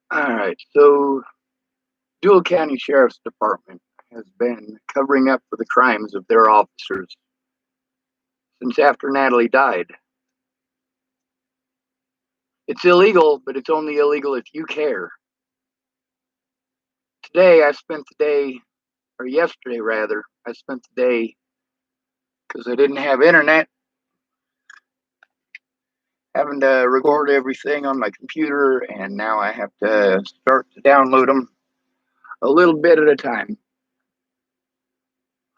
All right, so Dual County Sheriff's Department has been covering up for the crimes of their officers since after Natalie died. It's illegal, but it's only illegal if you care. Today, I spent the day, or yesterday rather, I spent the day because I didn't have internet, having to record everything on my computer, and now I have to start to download them a little bit at a time.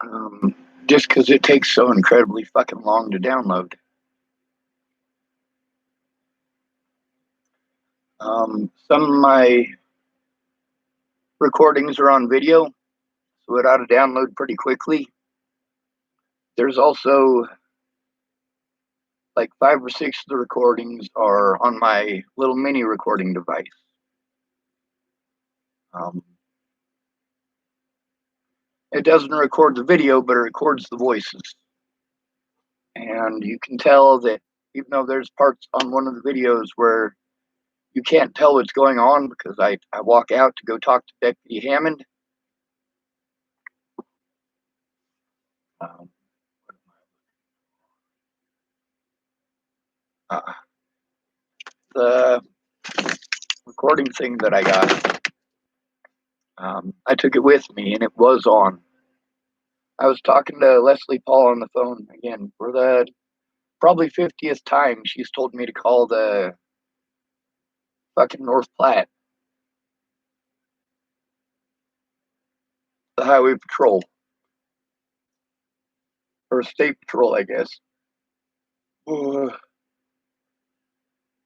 Um, just because it takes so incredibly fucking long to download. Some of my recordings are on video, so it ought to download pretty quickly. There's also like 5 or 6 of the recordings are on my little mini recording device. Um, it doesn't record the video, but it records the voices. And you can tell that even though there's parts on one of the videos where you can't tell what's going on because I walk out to go talk to Deputy Hammond. Um, uh, the recording thing that I got, I took it with me and it was on. I was talking to Leslie Paul on the phone again for the probably 50th time. She's told me to call the fucking North Platte, the Highway Patrol, or State Patrol, I guess. Oh,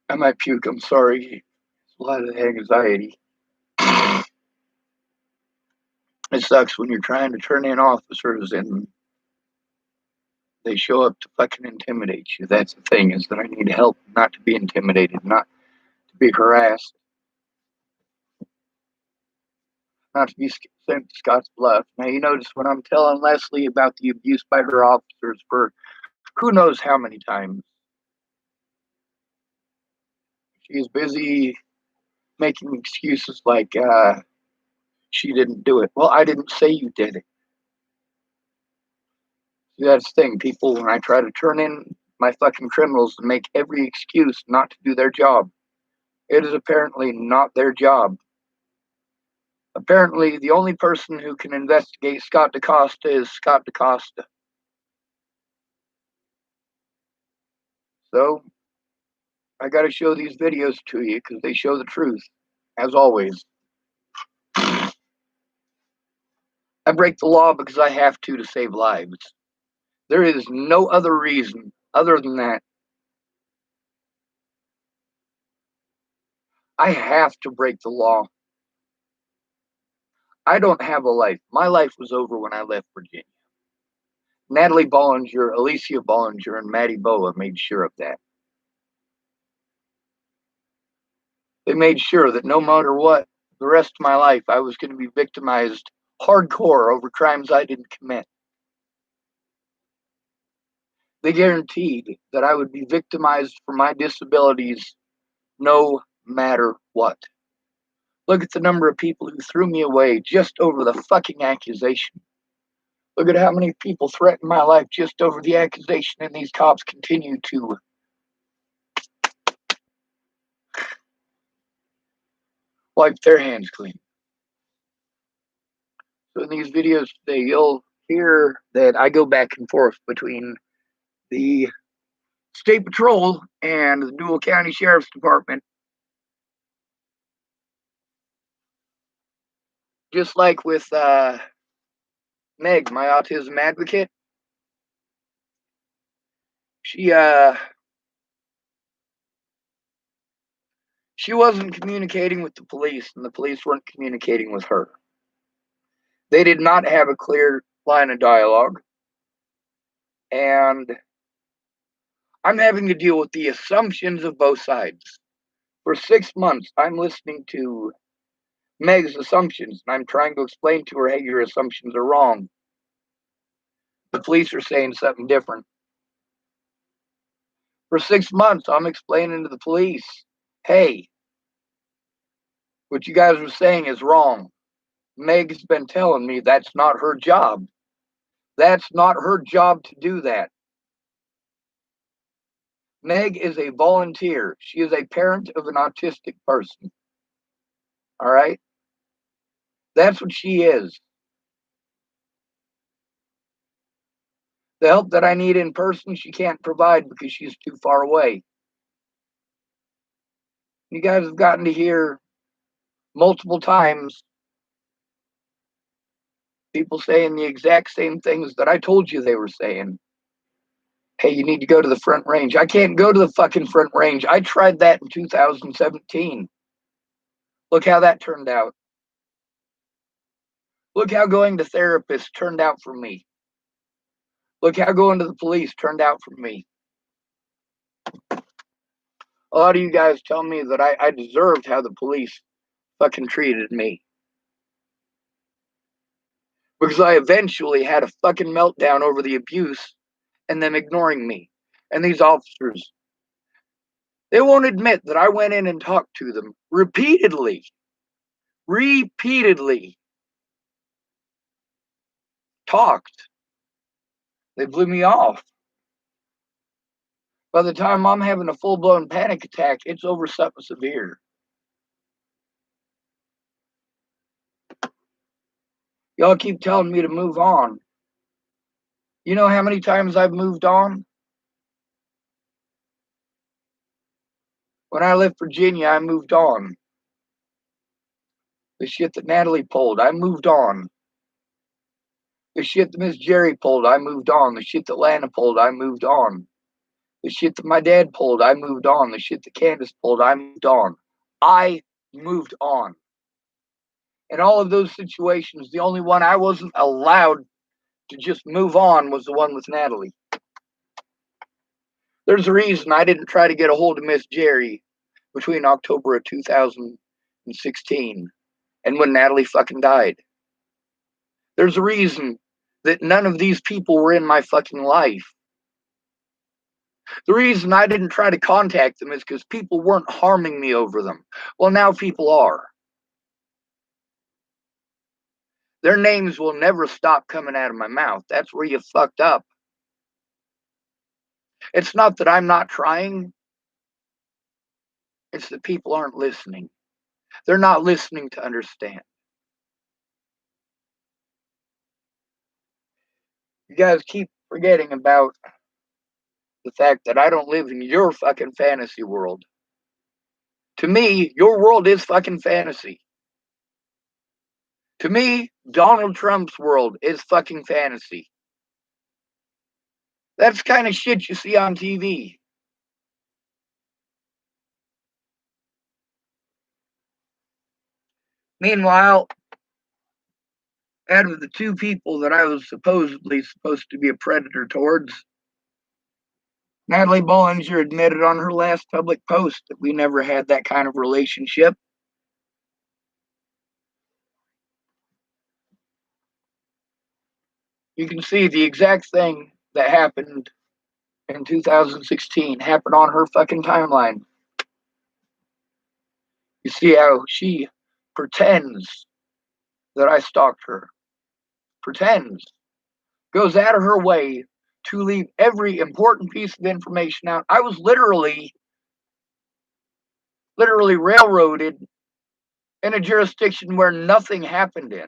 I might puke. I'm sorry. It's a lot of anxiety. It sucks when you're trying to turn in officers and they show up to fucking intimidate you. That's the thing, is that I need help not to be intimidated, not to be harassed, not to be sent to Scott's Bluff. Now, you notice when I'm telling Leslie about the abuse by her officers for who knows how many times, she is busy making excuses like she didn't do it. Well, I didn't say you did it. See, that's the thing. People, when I try to turn in my fucking criminals and make every excuse not to do their job, it is apparently not their job. Apparently, the only person who can investigate Scott DaCosta is Scott DaCosta. So, I got to show these videos to you because they show the truth, as always. I break the law because I have to save lives. There is no other reason other than that. I have to break the law. I don't have a life. My life was over when I left Virginia. Natalie Bollinger, Alicia Bollinger, and Maddie Boa made sure of that. They made sure that no matter what, the rest of my life, I was going to be victimized hardcore over crimes I didn't commit. They guaranteed that I would be victimized for my disabilities no matter what. Look at the number of people who threw me away just over the fucking accusation. Look at how many people threatened my life just over the accusation, and these cops continue to wipe their hands clean. So in these videos today, you'll hear that I go back and forth between the State Patrol and the Dual County Sheriff's Department. Just like with Meg, my autism advocate, she wasn't communicating with the police, and the police weren't communicating with her. They did not have a clear line of dialogue, and I'm having to deal with the assumptions of both sides. For 6 months, I'm listening to Meg's assumptions, and I'm trying to explain to her, hey, your assumptions are wrong. The police are saying something different. For 6 months, I'm explaining to the police, hey, What you guys are saying is wrong. Meg's been telling me that's not her job. That's not her job to do that. Meg is a volunteer. She is a parent of an autistic person. All right? That's what she is. The help that I need in person, she can't provide because she's too far away. You guys have gotten to hear multiple times people saying the exact same things that I told you they were saying. Hey, you need to go to the Front Range. I can't go to the fucking Front Range. I tried that in 2017. Look how that turned out. Look how going to therapists turned out for me. Look how going to the police turned out for me. A lot of you guys tell me that I deserved how the police fucking treated me. Because I eventually had a fucking meltdown over the abuse and them ignoring me. And these officers, they won't admit that I went in and talked to them repeatedly. Talked. They blew me off. By the time I'm having a full-blown panic attack, it's over something severe. Y'all keep telling me to move on. You know how many times I've moved on? When I left Virginia, I moved on. The shit that Natalie pulled, I moved on. The shit that Miss Jerry pulled, I moved on. The shit that Lana pulled, I moved on. The shit that my dad pulled, I moved on. The shit that Candace pulled, I moved on. I moved on. In all of those situations, the only one I wasn't allowed to just move on was the one with Natalie. There's a reason I didn't try to get a hold of Miss Jerry between October of 2016 and when Natalie fucking died. There's a reason that none of these people were in my fucking life. The reason I didn't try to contact them is because people weren't harming me over them. Well, now people are. Their names will never stop coming out of my mouth. That's where you fucked up. It's not that I'm not trying. It's that people aren't listening. They're not listening to understand. You guys keep forgetting about the fact that I don't live in your fucking fantasy world. To me, your world is fucking fantasy. To me, Donald Trump's world is fucking fantasy. That's the kind of shit you see on TV. Meanwhile, out of the two people that I was supposedly supposed to be a predator towards, Natalie Bollinger admitted on her last public post that we never had that kind of relationship. You can see the exact thing that happened in 2016 happened on her fucking timeline. You see how she pretends that I stalked her. Pretends. Goes out of her way to leave every important piece of information out. I was literally railroaded in a jurisdiction where nothing happened in.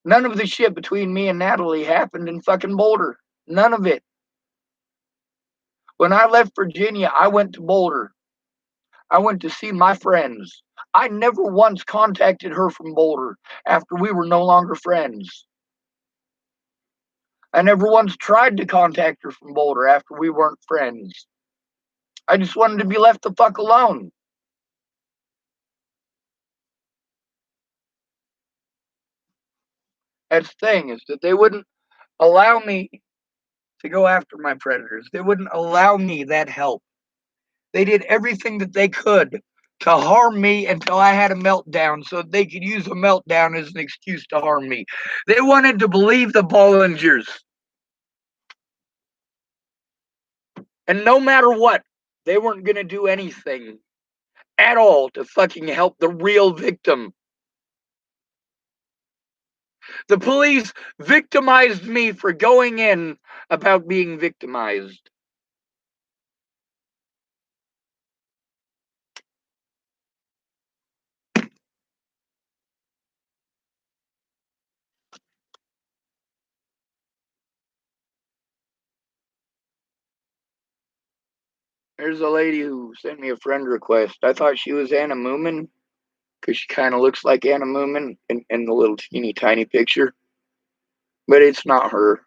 None of the shit between me and Natalie happened in fucking Boulder. None of it. When I left Virginia, I went to Boulder. I went to see my friends. I never once contacted her from Boulder after we were no longer friends. I never once tried to contact her from Boulder after we weren't friends. I just wanted to be left the fuck alone. That's the thing, is that they wouldn't allow me to go after my predators. They wouldn't allow me that help. They did everything that they could to harm me until I had a meltdown so they could use a meltdown as an excuse to harm me. They wanted to believe the Bollingers. And no matter what, they weren't going to do anything at all to fucking help the real victim. The police victimized me for going in about being victimized. There's a lady who sent me a friend request. I thought she was Anna Moomin because she kind of looks like Anna Moomin in the little teeny tiny picture. But it's not her.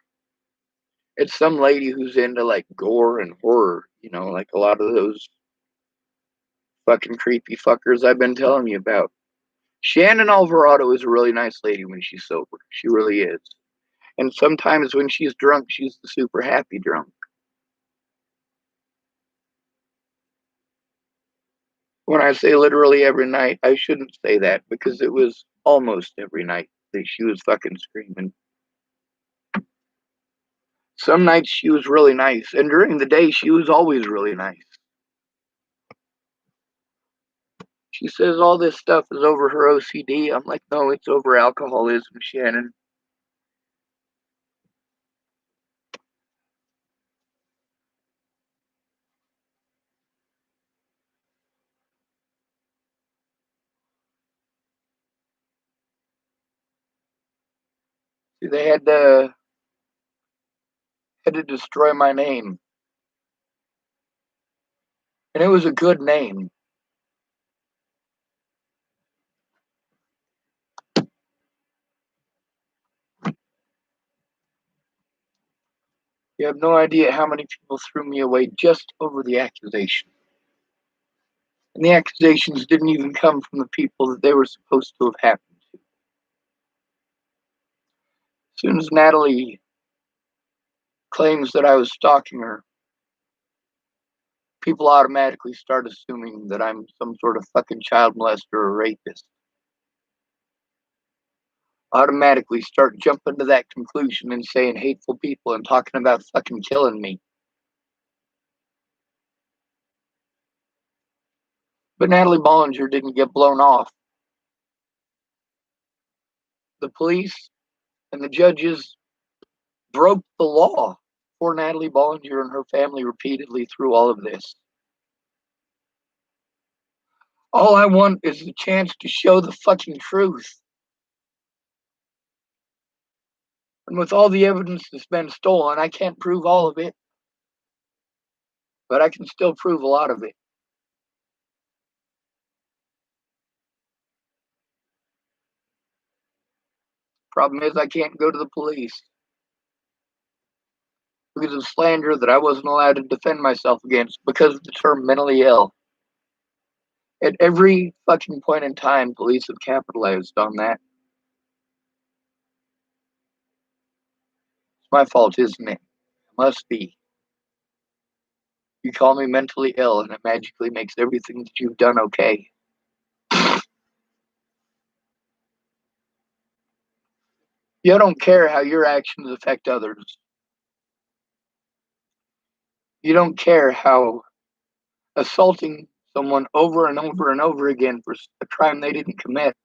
It's some lady who's into like gore and horror, like a lot of those fucking creepy fuckers I've been telling you about. Shannon Alvarado is a really nice lady when she's sober. She really is. And sometimes when she's drunk, she's the super happy drunk. When I say literally every night, I shouldn't say that because it was almost every night that she was fucking screaming. Some nights she was really nice, and during the day she was always really nice. She says all this stuff is over her OCD. I'm like, no, it's over alcoholism, Shannon. See, they had to destroy my name, and it was a good name. You have no idea how many people threw me away just over the accusation. And the accusations didn't even come from the people that they were supposed to have happened to. As soon as Natalie claims that I was stalking her, people automatically start assuming that I'm some sort of fucking child molester or rapist. Automatically start jumping to that conclusion and saying hateful people and talking about fucking killing me. But Natalie Bollinger didn't get blown off. The police and the judges broke the law for Natalie Bollinger and her family repeatedly through all of this. All I want is the chance to show the fucking truth. And with all the evidence that's been stolen, I can't prove all of it, but I can still prove a lot of it. Problem is, I can't go to the police because of slander that I wasn't allowed to defend myself against because of the term mentally ill. At every fucking point in time, police have capitalized on that. It's my fault, isn't it? It must be. You call me mentally ill, and it magically makes everything that you've done okay. You don't care how your actions affect others. You don't care how assaulting someone over and over and over again for a crime they didn't commit,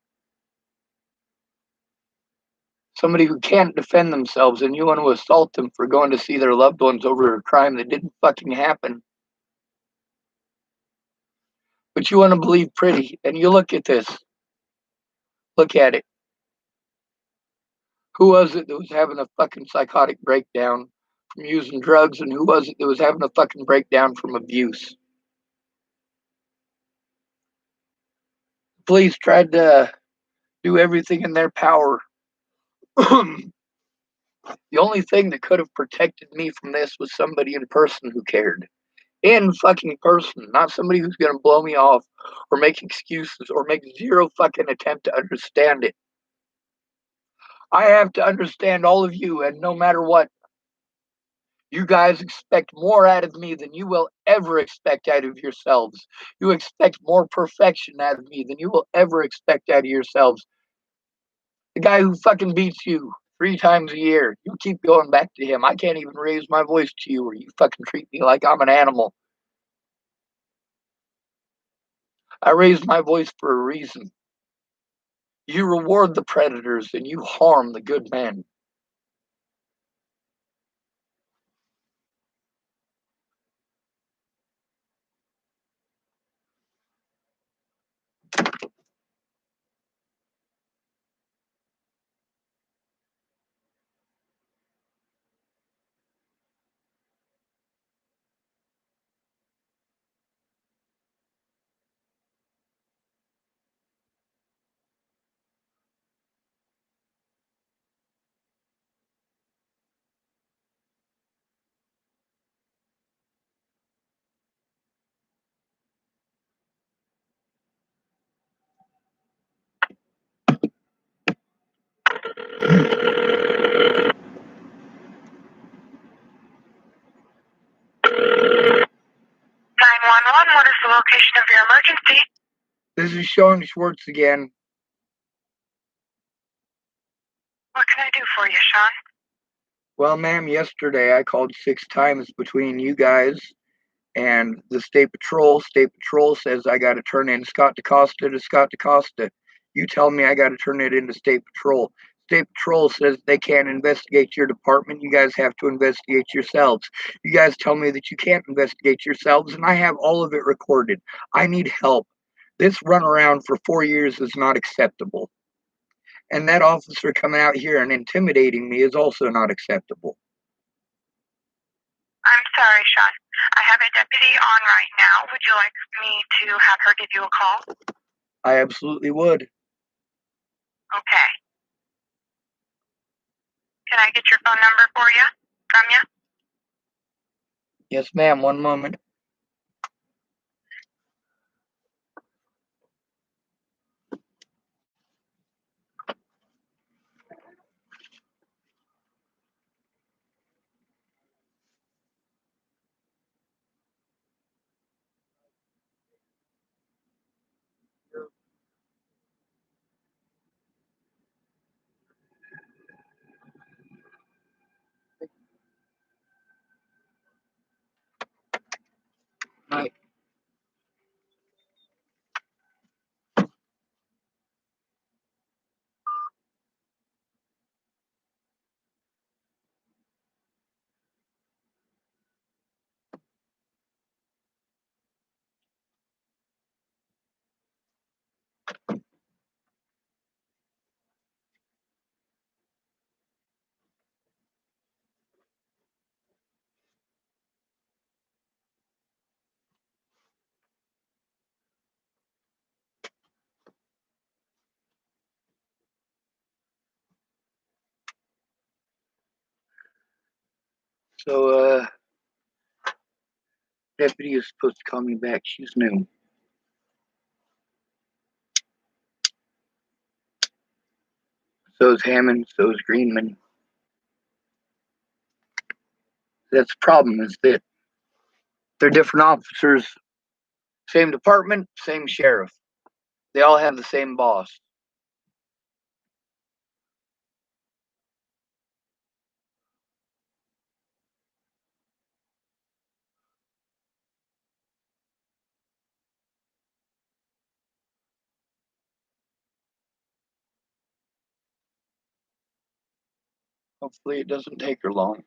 somebody who can't defend themselves, and you want to assault them for going to see their loved ones over a crime that didn't fucking happen. But you want to believe pretty, and you look at this. Look at it. Who was it that was having a fucking psychotic breakdown from using drugs, and who was it that was having a fucking breakdown from abuse? Police tried to do everything in their power. The only thing that could have protected me from this was somebody in person who cared. In fucking person, not somebody who's going to blow me off or make excuses or make zero fucking attempt to understand it. I have to understand all of you, and no matter what, you guys expect more out of me than you will ever expect out of yourselves. You expect more perfection out of me than you will ever expect out of yourselves. The guy who fucking beats you, 3 times a year. You keep going back to him. I can't even raise my voice to you, or you fucking treat me like I'm an animal. I raise my voice for a reason. You reward the predators and you harm the good men. What is the location of your emergency? This is Sean Schwartz again. What can I do for you, Sean? Well, ma'am, yesterday I called 6 times between you guys and the State Patrol. State Patrol says I got to turn in Scott DaCosta to Scott DaCosta. You tell me I got to turn it into State Patrol. State Patrol says they can't investigate your department. You guys have to investigate yourselves. You guys tell me that you can't investigate yourselves, and I have all of it recorded. I need help. This runaround for 4 years is not acceptable. And that officer coming out here and intimidating me is also not acceptable. I'm sorry, Sean. I have a deputy on right now. Would you like me to have her give you a call? I absolutely would. Okay. Can I get your phone number for you? From you? Yes, ma'am. One moment. Hi. So, deputy is supposed to call me back. She's new. So is Hammond. So is Greenman. That's the problem, is that they're different officers, same department, same sheriff. They all have the same boss. Hopefully, it doesn't take her long.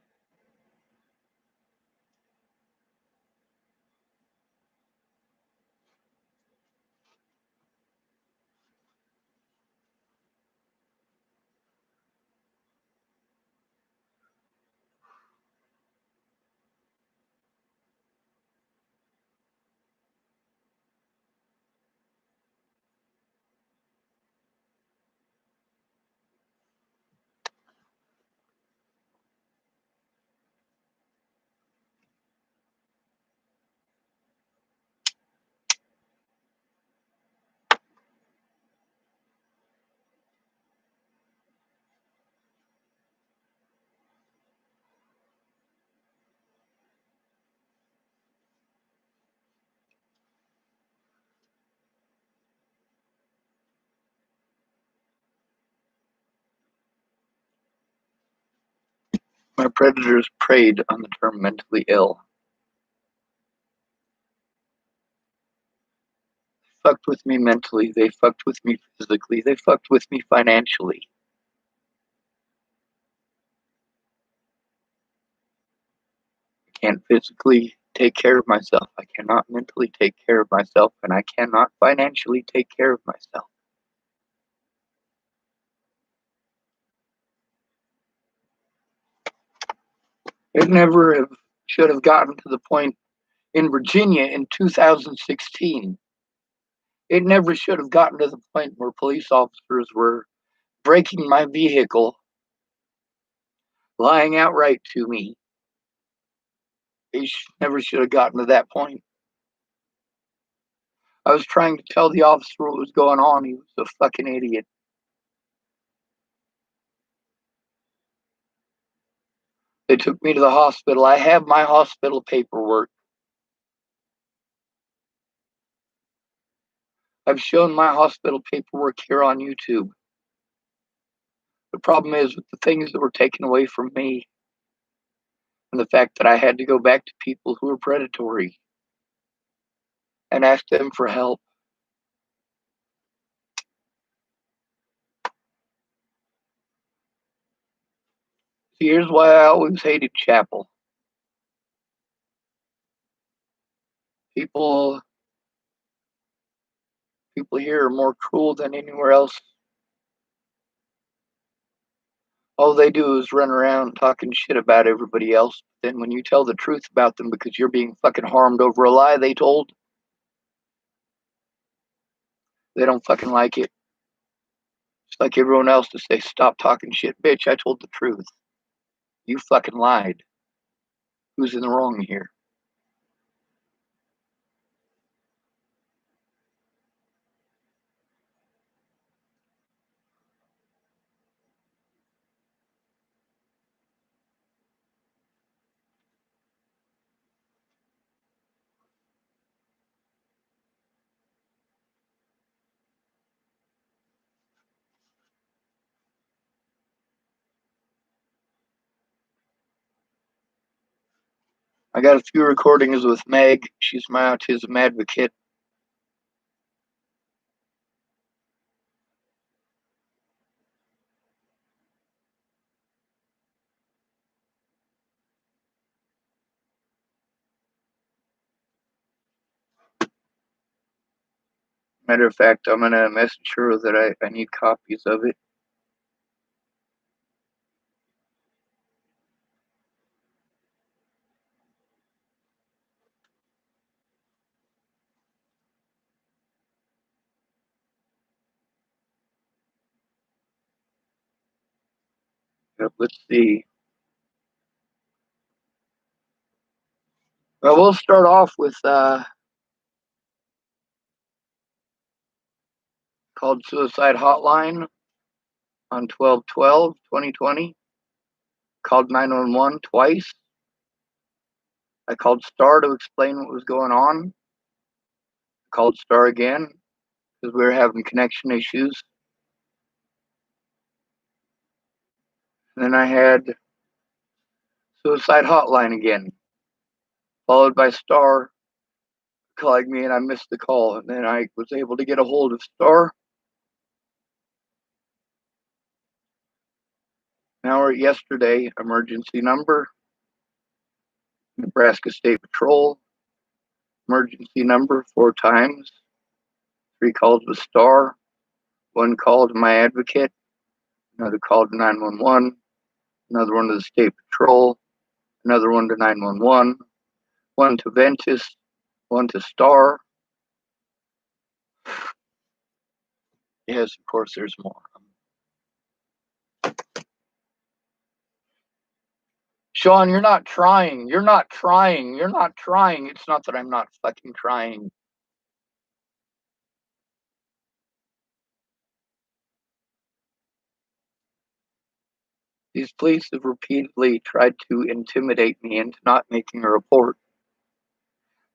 My predators preyed on the term mentally ill. Fucked with me mentally, they fucked with me physically, they fucked with me financially. I can't physically take care of myself. I cannot mentally take care of myself, and I cannot financially take care of myself. It never should have gotten to the point in Virginia in 2016. It never should have gotten to the point where police officers were breaking my vehicle, lying outright to me. It never should have gotten to that point. I was trying to tell the officer what was going on. He was a fucking idiot. They took me to the hospital. I have my hospital paperwork. I've shown my hospital paperwork here on YouTube. The problem is with the things that were taken away from me and the fact that I had to go back to people who were predatory and ask them for help. See, here's why I always hated chapel. People here are more cruel than anywhere else. All they do is run around talking shit about everybody else. Then when you tell the truth about them because you're being fucking harmed over a lie they told, they don't fucking like it. Just like everyone else to say, stop talking shit, bitch, I told the truth. You fucking lied. Who's in the wrong here? I got a few recordings with Meg. She's my autism advocate. Matter of fact, I'm going to message her that I need copies of it. Let's see. Well, we'll start off with called Suicide Hotline on 12/12/2020. Called 911 twice. I called Star to explain what was going on. Called Star again because we were having connection issues. And then I had Suicide Hotline again, followed by Star calling me, and I missed the call. And then I was able to get a hold of Star. Now we're at yesterday, emergency number, Nebraska State Patrol, emergency number 4 times, 3 calls with Star, 1 call to my advocate, another call to 911, another one to the State Patrol, another one to 911, 1 to Ventus, 1 to Star. Yes, of course, there's more. Sean, you're not trying. You're not trying. You're not trying. It's not that I'm not fucking trying. These police have repeatedly tried to intimidate me into not making a report.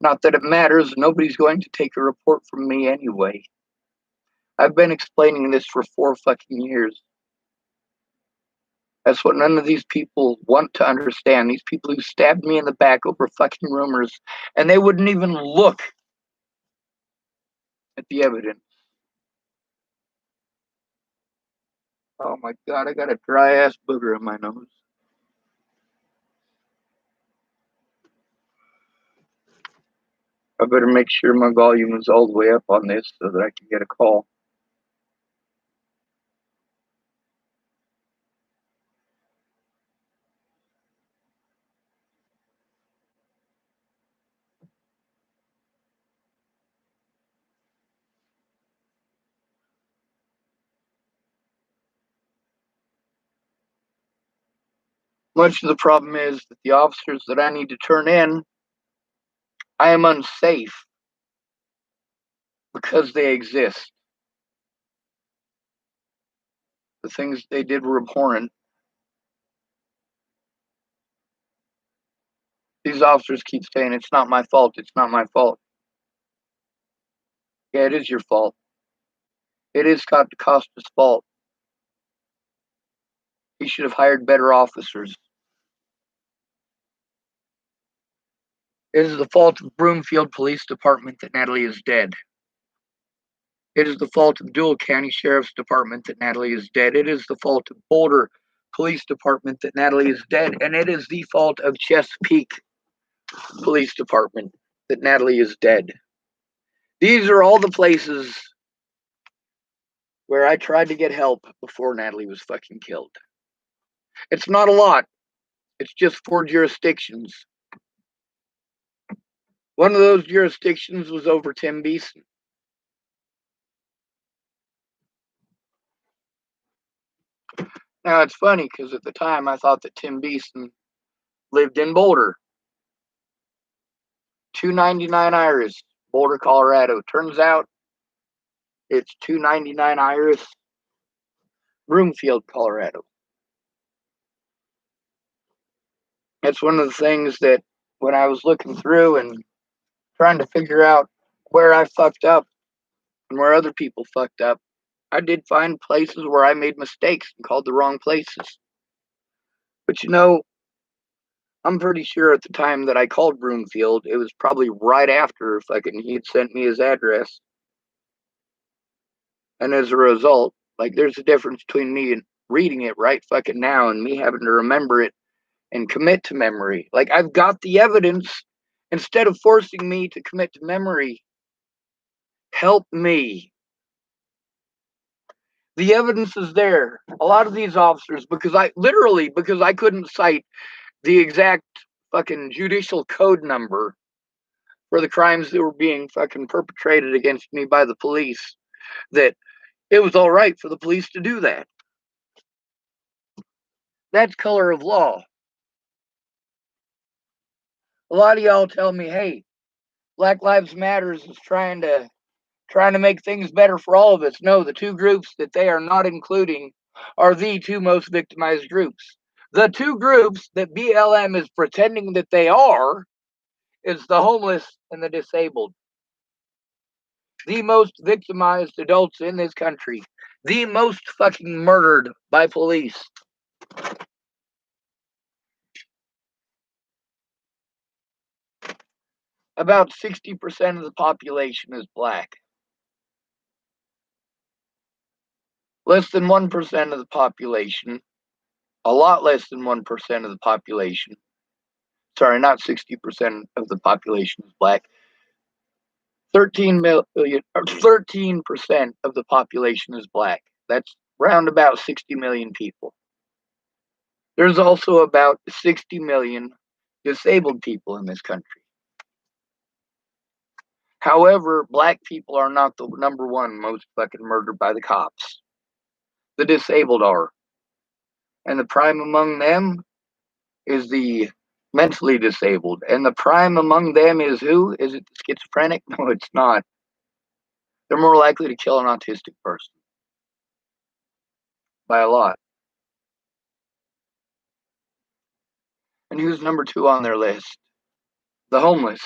Not that it matters. Nobody's going to take a report from me anyway. I've been explaining this for 4 fucking years. That's what none of these people want to understand. These people who stabbed me in the back over fucking rumors, and they wouldn't even look at the evidence. Oh my God, I got a dry ass booger in my nose. I better make sure my volume is all the way up on this so that I can get a call. Much of the problem is that the officers that I need to turn in, I am unsafe because they exist. The things they did were abhorrent. These officers keep saying, it's not my fault, it's not my fault. Yeah, it is your fault. It is Scott DaCosta's fault. He should have hired better officers. It is the fault of Broomfield Police Department that Natalie is dead. It is the fault of Dual County Sheriff's Department that Natalie is dead. It is the fault of Boulder Police Department that Natalie is dead. And it is the fault of Chesapeake Police Department that Natalie is dead. These are all the places where I tried to get help before Natalie was fucking killed. It's not a lot. It's just 4 jurisdictions. One of those jurisdictions was over Tim Beeson. Now, it's funny because at the time I thought that Tim Beeson lived in Boulder. 299 Iris, Boulder, Colorado. Turns out it's 299 Iris, Broomfield, Colorado. That's one of the things that when I was looking through and trying to figure out where I fucked up and where other people fucked up, I did find places where I made mistakes and called the wrong places. But you know, I'm pretty sure at the time that I called Broomfield, it was probably right after fucking he had sent me his address. And as a result, like there's a difference between me and reading it right fucking now and me having to remember it and commit to memory. Like I've got the evidence. Instead of forcing me to commit to memory, help me. The evidence is there. A lot of these officers, because I couldn't cite the exact fucking judicial code number for the crimes that were being fucking perpetrated against me by the police, that it was all right for the police to do that. That's color of law. A lot of y'all tell me, hey, Black Lives Matters is trying to make things better for all of us. No, the two groups that they are not including are the two most victimized groups. The two groups that BLM is pretending that they are is the homeless and the disabled. The most victimized adults in this country. The most fucking murdered by police. About 60% of the population is black. Less than 1% of the population, a lot less than 1% of the population, sorry, not 60% of the population is black. 13% of the population is black. That's round about 60 million people. There's also about 60 million disabled people in this country. However, black people are not the number one most fucking murdered by the cops. The disabled are. And the prime among them is the mentally disabled. And the prime among them is who? Is it the schizophrenic? No, it's not. They're more likely to kill an autistic person. By a lot. And who's number 2 on their list? The homeless.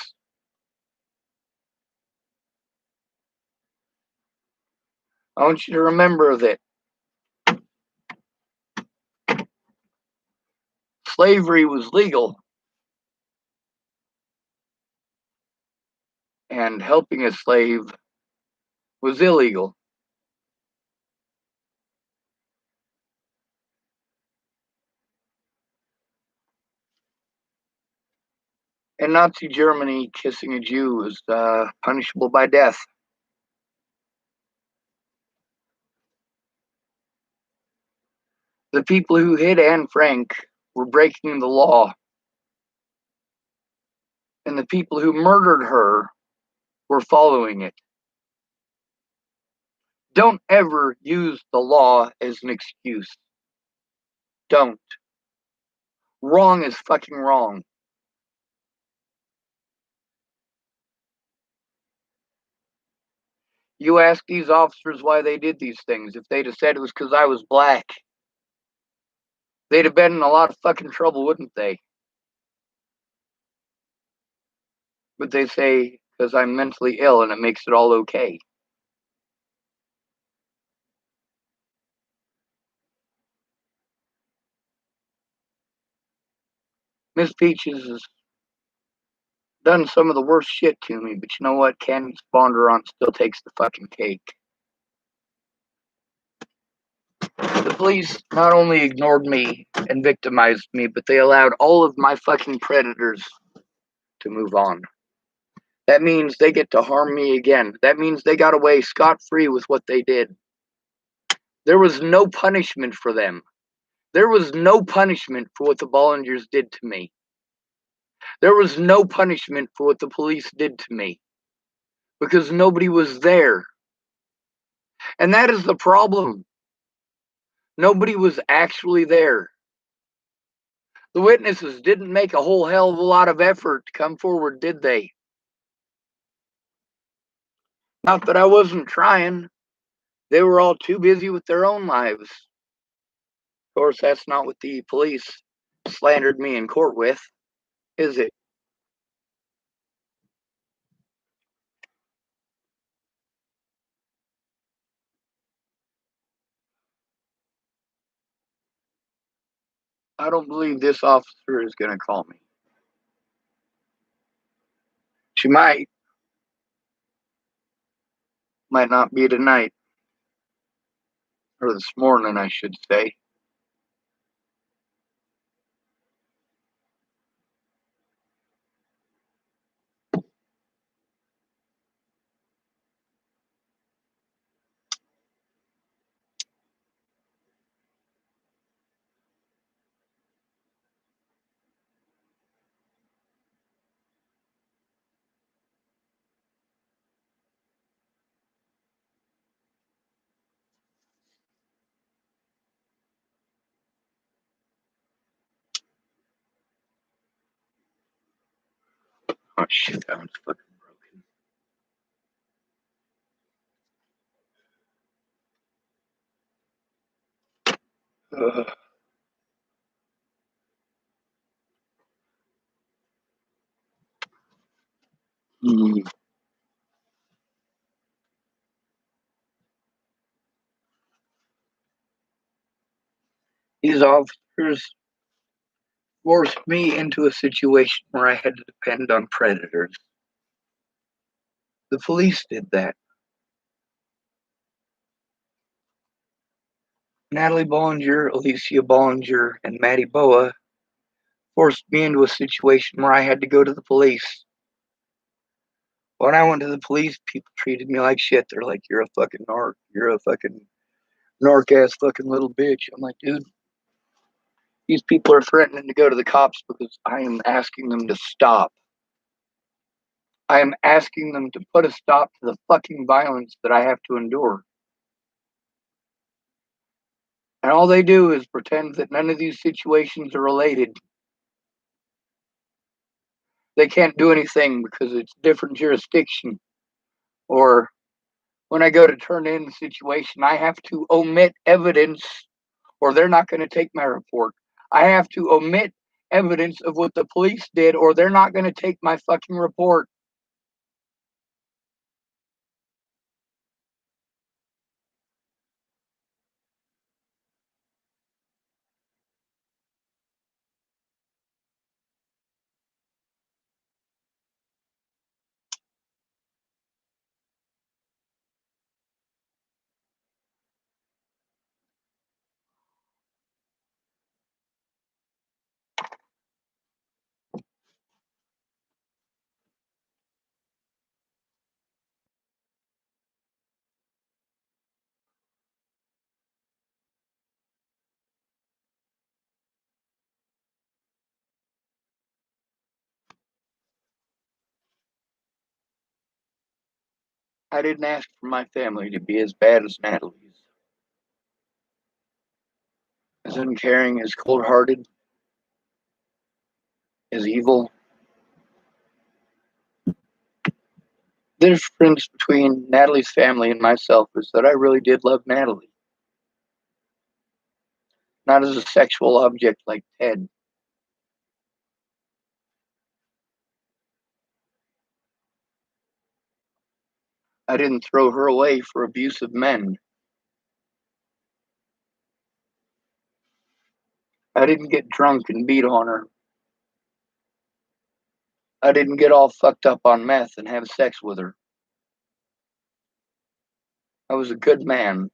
I want you to remember that slavery was legal and helping a slave was illegal. In Nazi Germany, kissing a Jew was punishable by death. The people who hid Anne Frank were breaking the law, and the people who murdered her were following it. Don't ever use the law as an excuse. Don't. Wrong is fucking wrong. You ask these officers why they did these things. If they'd have said it was because I was black, they'd have been in a lot of fucking trouble, wouldn't they? But they say because I'm mentally ill and it makes it all okay. Miss Peaches has done some of the worst shit to me, but you know what? Candace Bondurant still takes the fucking cake. The police not only ignored me and victimized me, but they allowed all of my fucking predators to move on. That means they get to harm me again. That means they got away scot-free with what they did. There was no punishment for them. There was no punishment for what the Bollingers did to me. There was no punishment for what the police did to me. Because nobody was there. And that is the problem. Nobody was actually there. The witnesses didn't make a whole hell of a lot of effort to come forward, did they? Not that I wasn't trying. They were all too busy with their own lives. Of course, that's not what the police slandered me in court with, is it? I don't believe this officer is going to call me. She might not be tonight, or this morning, I should say. Oh shit, that one's fucking broken. These officers forced me into a situation where I had to depend on predators. The police did that. Natalie Bollinger, Alicia Bollinger, and Maddie Boa forced me into a situation where I had to go to the police. When I went to the police, people treated me like shit. They're like, "You're a fucking narc. You're a fucking narc ass fucking little bitch." I'm like, dude, these people are threatening to go to the cops because I am asking them to stop. I am asking them to put a stop to the fucking violence that I have to endure. And all they do is pretend that none of these situations are related. They can't do anything because it's different jurisdiction. Or when I go to turn in the situation, I have to omit evidence or they're not going to take my report. I have to omit evidence of what the police did or they're not going to take my fucking report. I didn't ask for my family to be as bad as Natalie's. As uncaring, as cold-hearted, as evil. The difference between Natalie's family and myself is that I really did love Natalie. Not as a sexual object like Ted. I didn't throw her away for abusive men. I didn't get drunk and beat on her. I didn't get all fucked up on meth and have sex with her. I was a good man.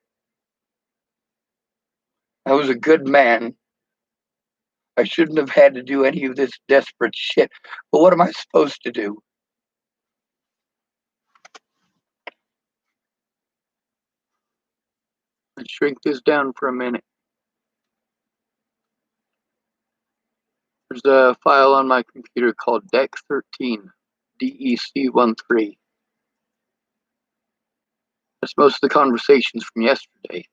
I was a good man. I shouldn't have had to do any of this desperate shit. But what am I supposed to do? Let's shrink this down for a minute. There's a file on my computer called DEC13, DEC13. That's most of the conversations from yesterday.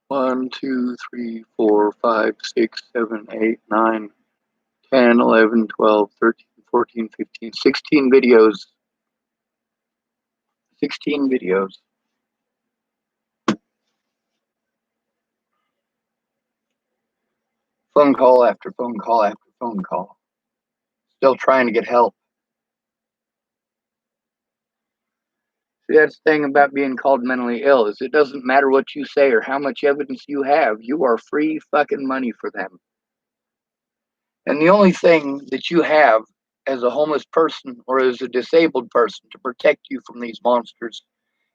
1, 2, 3, 4, 5, 6, 7, 8, 9, 10, 11, 12, 13, 14, 15, 16 videos. 16 videos. Phone call after phone call after phone call. Still trying to get help. See, that's the thing about being called mentally ill is it doesn't matter what you say or how much evidence you have. You are free fucking money for them. And the only thing that you have as a homeless person or as a disabled person to protect you from these monsters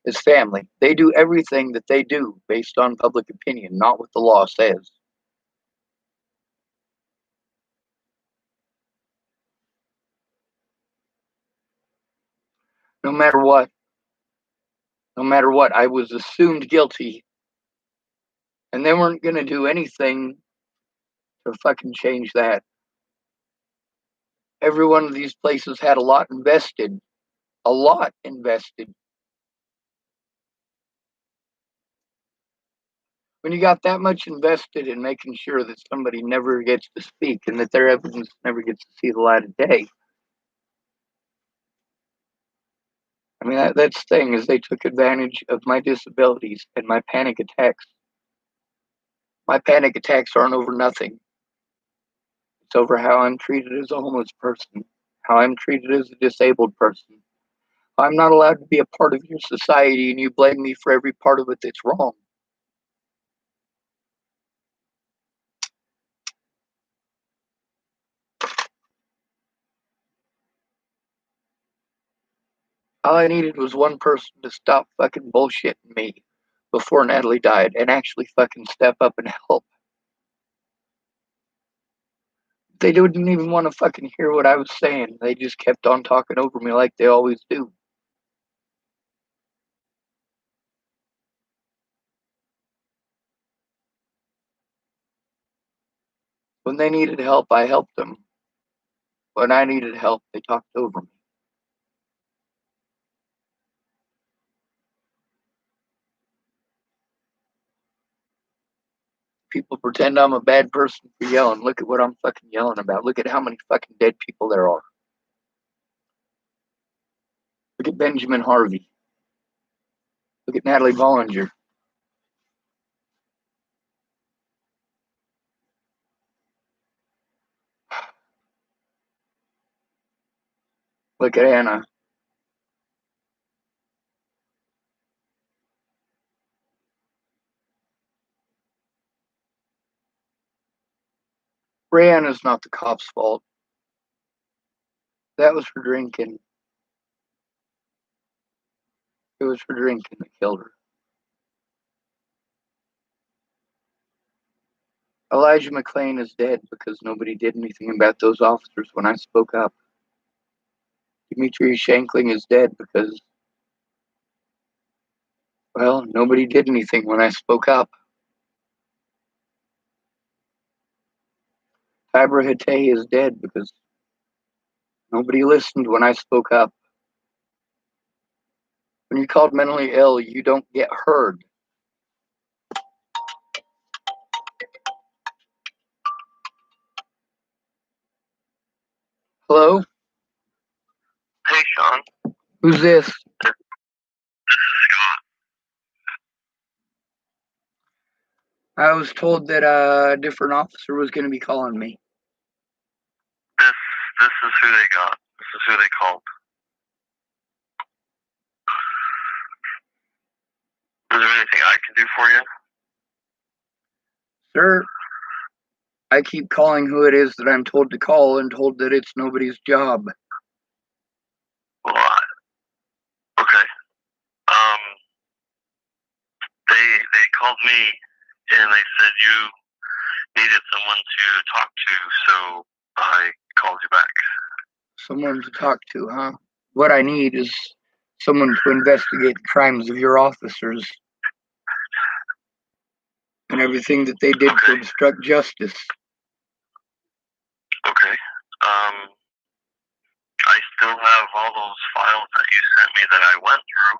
is family. They do everything that they do based on public opinion, not what the law says. No matter what, I was assumed guilty, and they weren't going to do anything to fucking change that. Every one of these places had a lot invested. A lot invested. When you got that much invested in making sure that somebody never gets to speak and that their evidence never gets to see the light of day. I mean, that's the thing is they took advantage of my disabilities and my panic attacks. My panic attacks aren't over nothing. It's over how I'm treated as a homeless person, how I'm treated as a disabled person. I'm not allowed to be a part of your society and you blame me for every part of it that's wrong. All I needed was one person to stop fucking bullshitting me before Natalie died and actually fucking step up and help. They didn't even want to fucking hear what I was saying. They just kept on talking over me like they always do. When they needed help, I helped them. When I needed help, they talked over me. People pretend I'm a bad person for yelling. Look at what I'm fucking yelling about. Look at how many fucking dead people there are. Look at Benjamin Harvey. Look at Natalie Bollinger. Look at Anna. Brianna's not the cop's fault. That was for drinking. It was for drinking that killed her. Elijah McClain is dead because nobody did anything about those officers when I spoke up. Dimitri Shankling is dead because, well, nobody did anything when I spoke up. Fabra Hate is dead because nobody listened when I spoke up. When you're called mentally ill, you don't get heard. Hello? Hey, Sean. Who's this? I was told that a different officer was going to be calling me. This is who they got. This is who they called. Is there anything I can do for you? Sir, I keep calling who it is that I'm told to call and told that it's nobody's job. Well, okay. They called me and they said you needed someone to talk to, so I called you back. Someone to talk to, huh? What I need is someone to investigate the crimes of your officers and everything that they did to obstruct justice. Okay. I still have all those files that you sent me that I went through.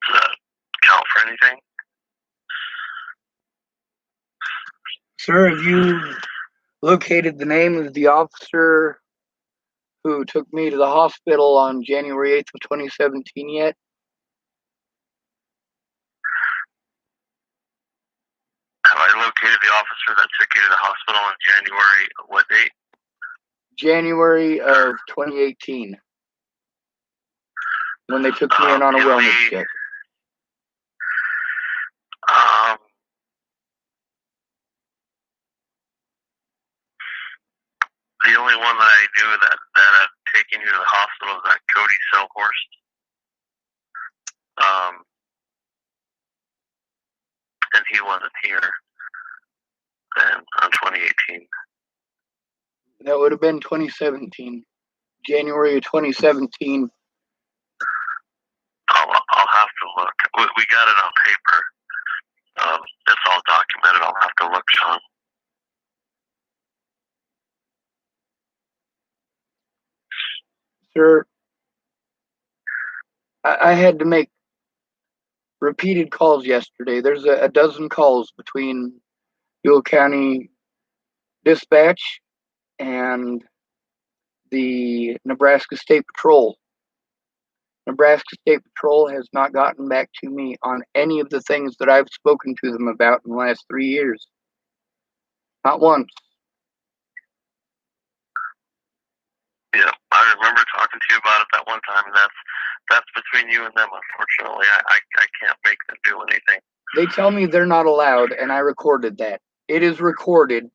Does that count for anything? Sir, have you located the name of the officer who took me to the hospital on January 8th of 2017 yet? Have I located the officer that took you to the hospital on January, what date? January of 2018, when they took me in on a wellness check. The only one that I knew that had taken you to the hospital is that Cody Selhorst. And he wasn't here then on 2018. That would have been 2017. January of 2017. I'll have to look. We got it on paper. It's all documented. I'll have to look, Sean. Sir, I had to make repeated calls yesterday. There's a dozen calls between Buell County Dispatch and the Nebraska State Patrol. Nebraska State Patrol has not gotten back to me on any of the things that I've spoken to them about in the last 3 years. Not once. Yeah, I remember talking to you about it that one time, and that's between you and them, unfortunately. I can't make them do anything. They tell me they're not allowed, and I recorded that. It is recorded.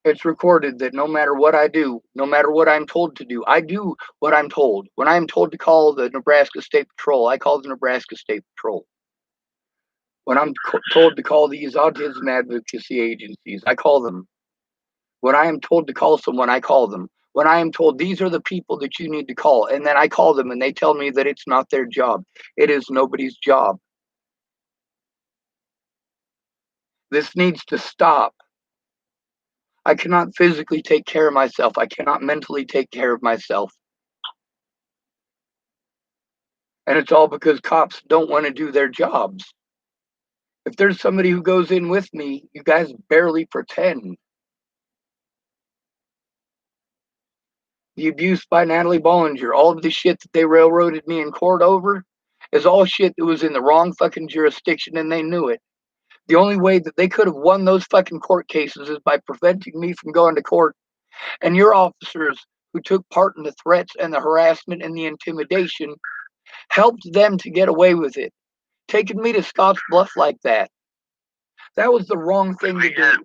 It's recorded that no matter what I do, no matter what I'm told to do, I do what I'm told. When I'm told to call the Nebraska State Patrol, I call the Nebraska State Patrol. When I'm told to call these autism advocacy agencies, I call them. When I am told to call someone, I call them. When I am told these are the people that you need to call, and then I call them and they tell me that it's not their job. It is nobody's job. This needs to stop. I cannot physically take care of myself. I cannot mentally take care of myself. And it's all because cops don't want to do their jobs. If there's somebody who goes in with me, you guys barely pretend. The abuse by Natalie Bollinger, all of the shit that they railroaded me in court over, is all shit that was in the wrong fucking jurisdiction and they knew it. The only way that they could have won those fucking court cases is by preventing me from going to court. And your officers who took part in the threats and the harassment and the intimidation helped them to get away with it. Taking me to Scotts Bluff like that. That was the wrong thing to do.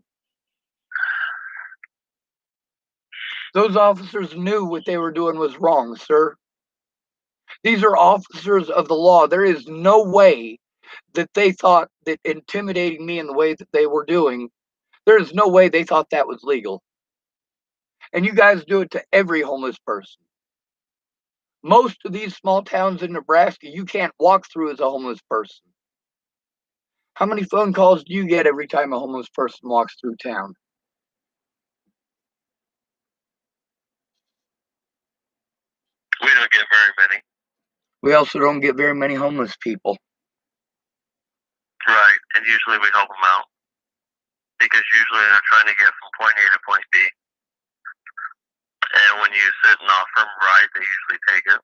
Those officers knew what they were doing was wrong, sir. These are officers of the law. There is no way that they thought that intimidating me in the way that they were doing, there is no way they thought that was legal. And you guys do it to every homeless person. Most of these small towns in Nebraska, you can't walk through as a homeless person. How many phone calls do you get every time a homeless person walks through town? We don't get very many. We also don't get very many homeless people. Right, and usually we help them out. Because usually they're trying to get from point A to point B. And when you sit and offer them a ride, they usually take it.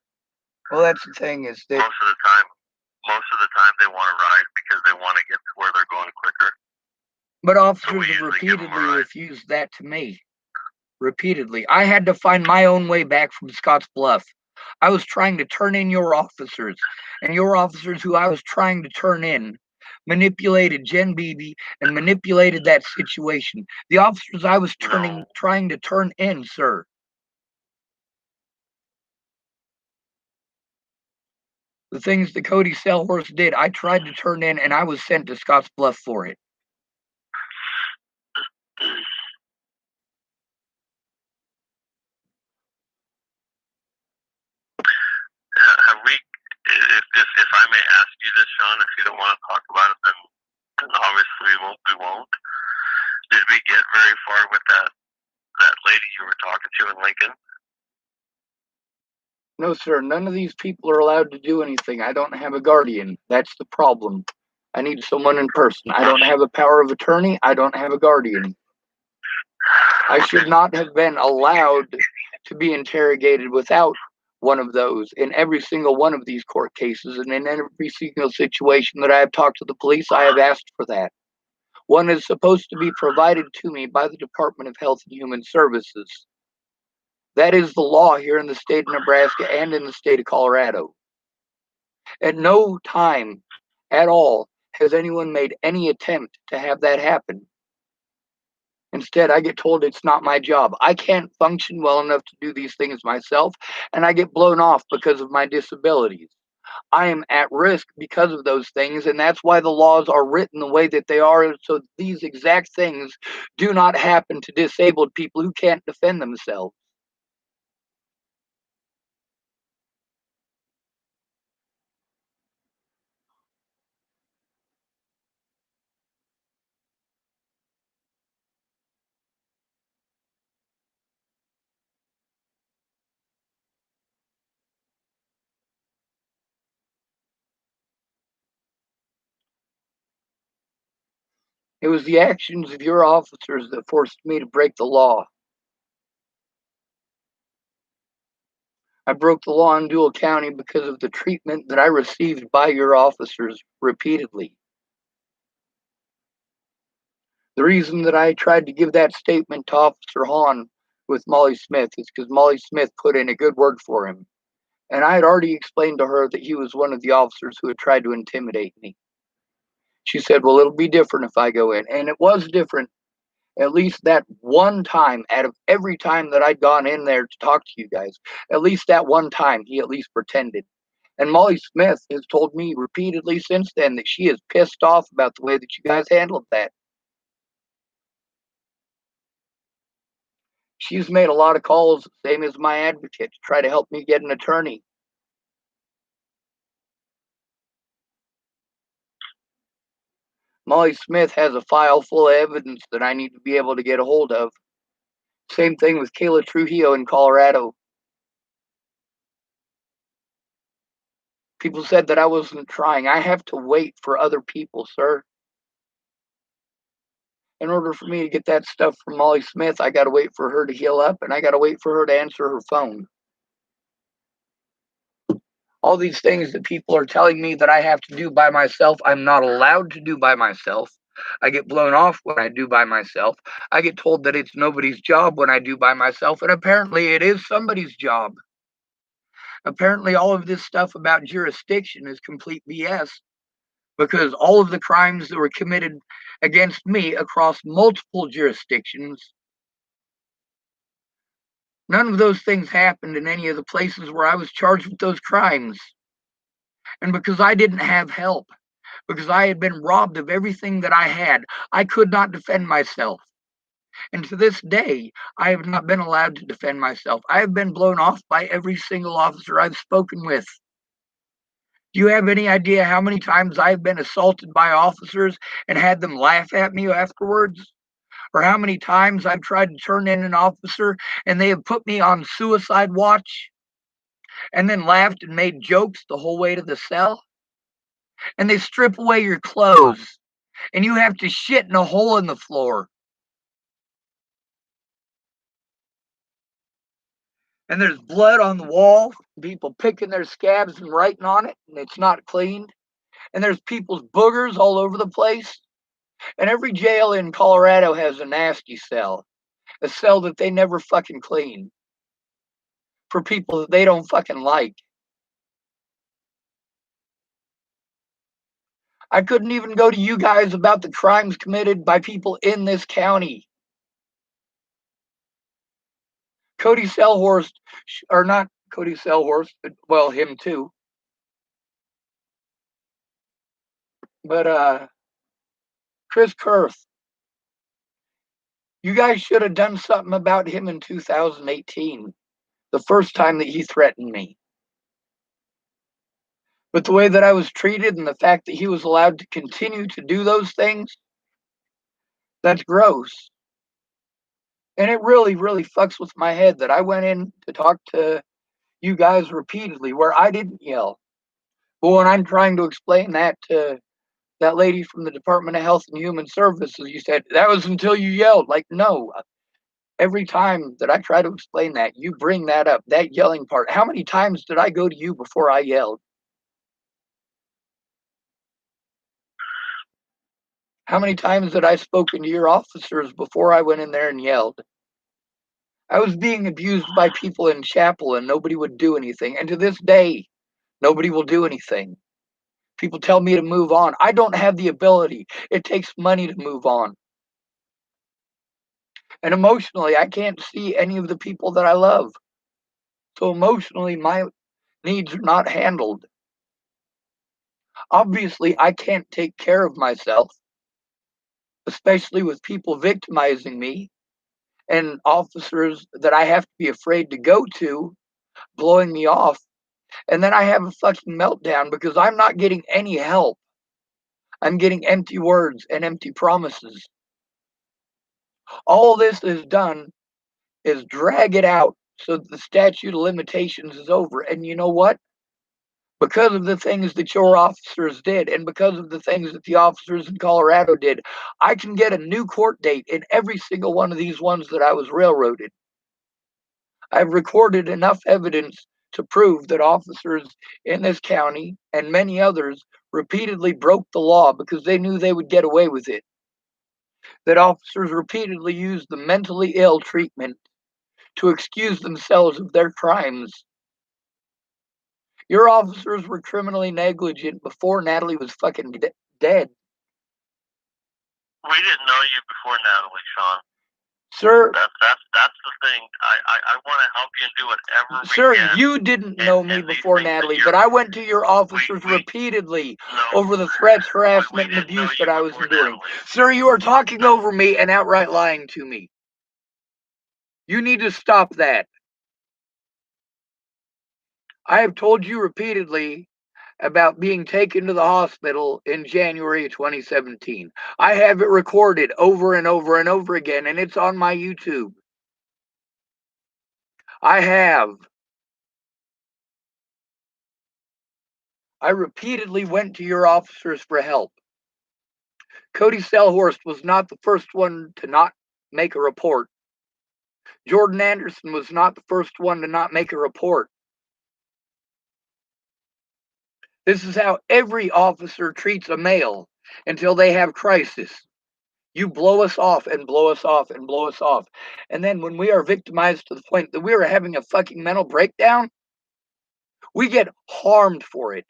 Well, that's the thing is that most of the time they want to ride because they want to get to where they're going quicker. But officers So we have usually give them a repeatedly ride. refused that to me. Repeatedly. I had to find my own way back from Scotts Bluff. I was trying to turn in your officers, and your officers who I was trying to turn in manipulated Jen Beebe and manipulated that situation. The officers I was No. trying to turn in, sir. The things that Cody Selhorst did, I tried to turn in, and I was sent to Scotts Bluff for it. Have we? If I may ask you this, Sean, if you don't want to talk about it, then obviously we won't. Did we get very far with that lady you were talking to in Lincoln? No, sir. None of these people are allowed to do anything. I don't have a guardian. That's the problem. I need someone in person. I don't have a power of attorney. I don't have a guardian. I should not have been allowed to be interrogated without one of those in every single one of these court cases, and in every single situation that I have talked to the police, I have asked for that. One is supposed to be provided to me by the Department of Health and Human Services. That is the law here in the state of Nebraska and in the state of Colorado. At no time at all has anyone made any attempt to have that happen. Instead, I get told it's not my job. I can't function well enough to do these things myself, and I get blown off because of my disabilities. I am at risk because of those things, and that's why the laws are written the way that they are, so these exact things do not happen to disabled people who can't defend themselves. It was the actions of your officers that forced me to break the law. I broke the law in Dual County because of the treatment that I received by your officers repeatedly. The reason that I tried to give that statement to Officer Hahn with Molly Smith is because Molly Smith put in a good word for him. And I had already explained to her that he was one of the officers who had tried to intimidate me. She said, well, it'll be different if I go in. And it was different, at least that one time out of every time that I'd gone in there to talk to you guys. At least that one time, he at least pretended. And Molly Smith has told me repeatedly since then that she is pissed off about the way that you guys handled that. She's made a lot of calls, same as my advocate, to try to help me get an attorney. Molly Smith has a file full of evidence that I need to be able to get a hold of. Same thing with Kayla Trujillo in Colorado. People said that I wasn't trying. I have to wait for other people, sir. In order for me to get that stuff from Molly Smith, I got to wait for her to heal up, and I got to wait for her to answer her phone. All these things that people are telling me that I have to do by myself, I'm not allowed to do by myself. I get blown off when I do by myself. I get told that it's nobody's job when I do by myself, and apparently it is somebody's job. Apparently all of this stuff about jurisdiction is complete BS, because all of the crimes that were committed against me across multiple jurisdictions, none of those things happened in any of the places where I was charged with those crimes. And because I didn't have help, because I had been robbed of everything that I had, I could not defend myself. And to this day, I have not been allowed to defend myself. I have been blown off by every single officer I've spoken with. Do you have any idea how many times I've been assaulted by officers and had them laugh at me afterwards? Or how many times I've tried to turn in an officer and they have put me on suicide watch? and then laughed and made jokes the whole way to the cell. And they strip away your clothes, and you have to shit in a hole in the floor. And there's blood on the wall, people picking their scabs and writing on it, and it's not cleaned. And there's people's boogers all over the place. And every jail in Colorado has a nasty cell, a cell that they never fucking clean for people that they don't fucking like. I couldn't even go to you guys about the crimes committed by people in this county. Cody Selhorst, or not Cody Selhorst, well, him too. But Chris Kurth, you guys should have done something about him in 2018, the first time that he threatened me. But the way that I was treated and the fact that he was allowed to continue to do those things, that's gross. And it really, really fucks with my head that I went in to talk to you guys repeatedly where I didn't yell. But when I'm trying to explain that to that lady from the Department of Health and Human Services, you said, that was until you yelled. Like, no. Every time that I try to explain that, you bring that up, that yelling part. How many times did I go to you before I yelled? How many times had I spoken to your officers before I went in there and yelled? I was being abused by people in chapel and nobody would do anything. And to this day, nobody will do anything. People tell me to move on. I don't have the ability. It takes money to move on. And emotionally, I can't see any of the people that I love. So emotionally, my needs are not handled. Obviously, I can't take care of myself, especially with people victimizing me and officers that I have to be afraid to go to blowing me off. And then I have a fucking meltdown because I'm not getting any help. I'm getting empty words and empty promises. All this is done is drag it out so that the statute of limitations is over. And you know what? Because of the things that your officers did and because of the things that the officers in Colorado did, I can get a new court date in every single one of these ones that I was railroaded. I've recorded enough evidence to prove that officers in this county and many others repeatedly broke the law because they knew they would get away with it. That officers repeatedly used the mentally ill treatment to excuse themselves of their crimes. Your officers were criminally negligent before Natalie was fucking dead. We didn't know you before Natalie, Sean. Sir, that's the thing. I want to help you and do whatever sir, we can. You didn't know me before Natalie, but I went to your officers repeatedly over the threats, harassment, and abuse that I was enduring. Sir, you are talking over me and outright lying to me. You need to stop that. I have told you repeatedly about being taken to the hospital in January of 2017. I have it recorded over and over and over again, and it's on my YouTube. I have. I repeatedly went to your officers for help. Cody Selhorst was not the first one to not make a report. Jordan Anderson was not the first one to not make a report. This is how every officer treats a male until they have crisis. You blow us off and blow us off and blow us off. And then when we are victimized to the point that we are having a fucking mental breakdown, we get harmed for it.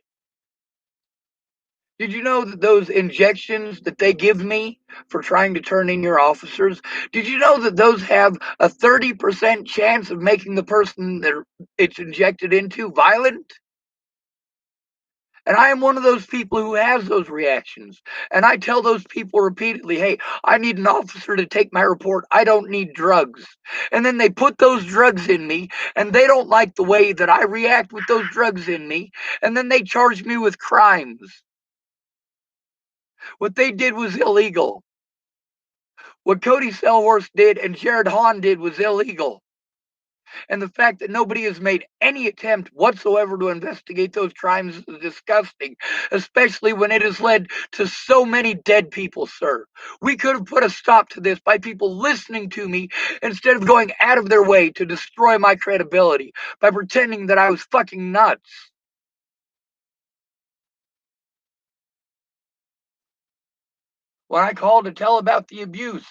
Did you know that those injections that they give me for trying to turn in your officers, did you know that those have a 30% chance of making the person that it's injected into violent? And I am one of those people who has those reactions. And I tell those people repeatedly, hey, I need an officer to take my report. I don't need drugs. And then they put those drugs in me, and they don't like the way that I react with those drugs in me. And then they charge me with crimes. What they did was illegal. What Cody Selhorst did and Jared Hahn did was illegal. And the fact that nobody has made any attempt whatsoever to investigate those crimes is disgusting, especially when it has led to so many dead people, sir. We could have put a stop to this by people listening to me instead of going out of their way to destroy my credibility by pretending that I was fucking nuts. When I called to tell about the abuse,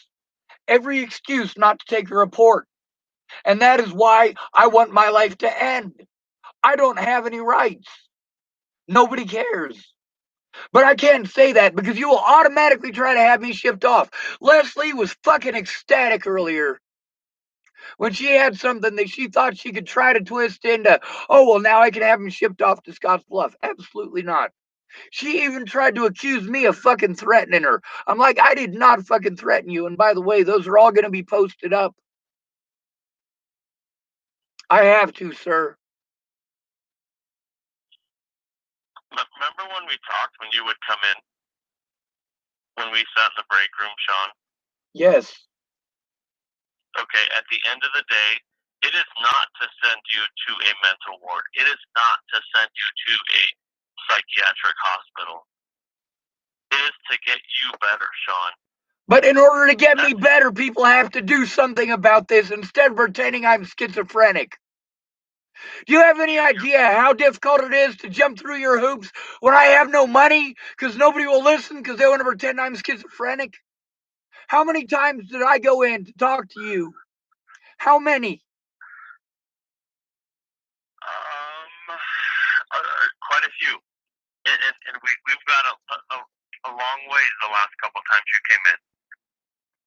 every excuse not to take a report. And that is why I want my life to end. I don't have any rights. Nobody cares. But I can't say that because you will automatically try to have me shipped off. Leslie was fucking ecstatic earlier when she had something that she thought she could try to twist into, oh, well, now I can have him shipped off to Scotts Bluff. Absolutely not. She even tried to accuse me of fucking threatening her. I'm like, I did not fucking threaten you. And by the way, those are all going to be posted up. I have to, sir. Remember when we talked when you would come in? When we sat in the break room, Sean? Yes. Okay, at the end of the day, it is not to send you to a mental ward. It is not to send you to a psychiatric hospital. It is to get you better, Sean. But in order to get me better, people have to do something about this instead of pretending I'm schizophrenic. Do you have any idea how difficult it is to jump through your hoops when I have no money because nobody will listen because they want to pretend I'm schizophrenic? How many times did I go in to talk to you? How many? Quite a few. And we've got a long ways the last couple times you came in.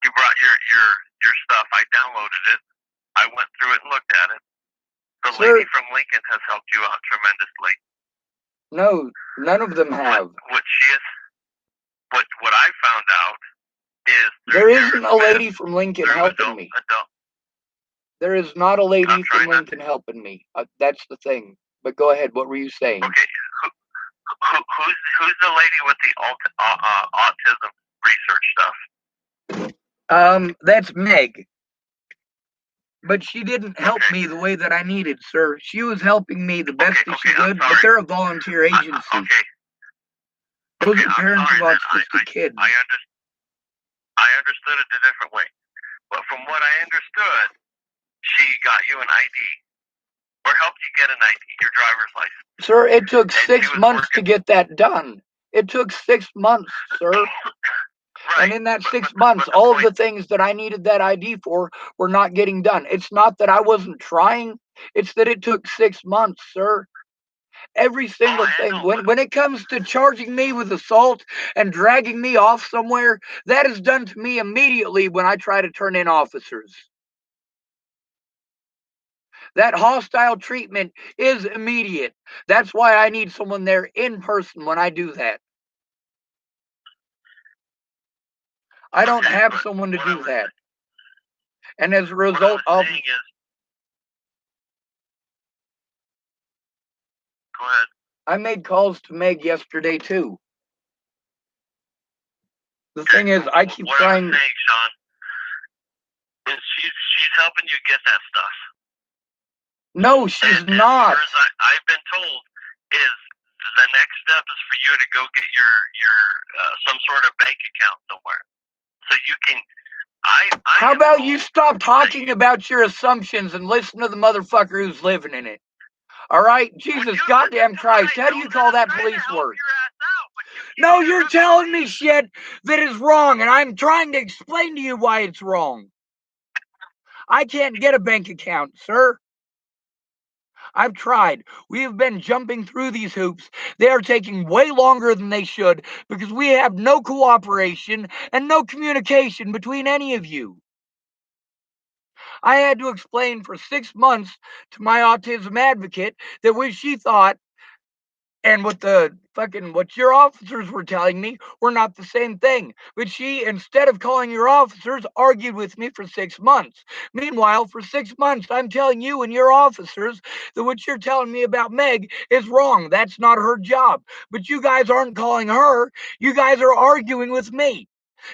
You brought your stuff. I downloaded it. I went through it and looked at it. The lady from Lincoln has helped you out tremendously. No, none of them have. What I found out is there isn't a lady from Lincoln helping me. There is not a lady from Lincoln helping me. That's the thing. But go ahead. What were you saying? Okay. Who's the lady with the autism research stuff? That's Meg. But she didn't help me the way that I needed, sir. She was helping me the best that she could, but they're a volunteer agency. Those are parents of autistic kids. I understood it a different way. But from what I understood, she got you an ID or helped you get an ID, your driver's license. Sir, it took 6 months to get that done. It took 6 months, sir. Right. And in that 6 months, all of the things that I needed that ID for were not getting done. It's not that I wasn't trying. It's that it took 6 months, sir. Every single thing. When it comes to charging me with assault and dragging me off somewhere, that is done to me immediately when I try to turn in officers. That hostile treatment is immediate. That's why I need someone there in person when I do that. I don't have someone to do that. And as a result of... Go ahead. I made calls to Meg yesterday, too. The thing is, I keep trying... What I'm saying, Sean, is she's helping you get that stuff. No, she's not. As far as I've been told, is the next step is for you to go get your some sort of bank account somewhere. So you can... How about you stop talking about your assumptions and listen to the motherfucker who's living in it? All right? Jesus goddamn Christ. How do you call that police work? No, you're telling me shit that is wrong, and I'm trying to explain to you why it's wrong. I can't get a bank account, sir. I've tried. We have been jumping through these hoops. They are taking way longer than they should because we have no cooperation and no communication between any of you. I had to explain for 6 months to my autism advocate that what she thought and what your officers were telling me were not the same thing. But she, instead of calling your officers, argued with me for 6 months. Meanwhile, for 6 months, I'm telling you and your officers that what you're telling me about Meg is wrong. That's not her job. But you guys aren't calling her. You guys are arguing with me.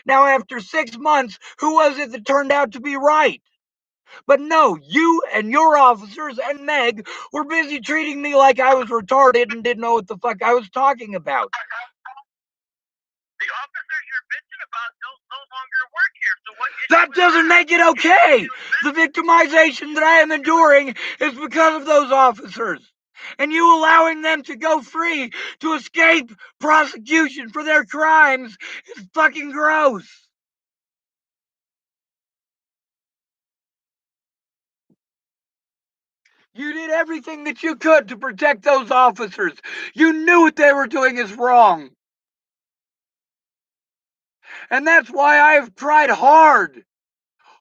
Now, after 6 months, who was it that turned out to be right? But no, you and your officers and Meg were busy treating me like I was retarded and didn't know what the fuck I was talking about. The officers you're bitching about don't no longer work here, so what? That doesn't make it okay. The victimization that I am enduring is because of those officers. And you allowing them to go free to escape prosecution for their crimes is fucking gross. You did everything that you could to protect those officers. You knew what they were doing is wrong. And that's why I have tried hard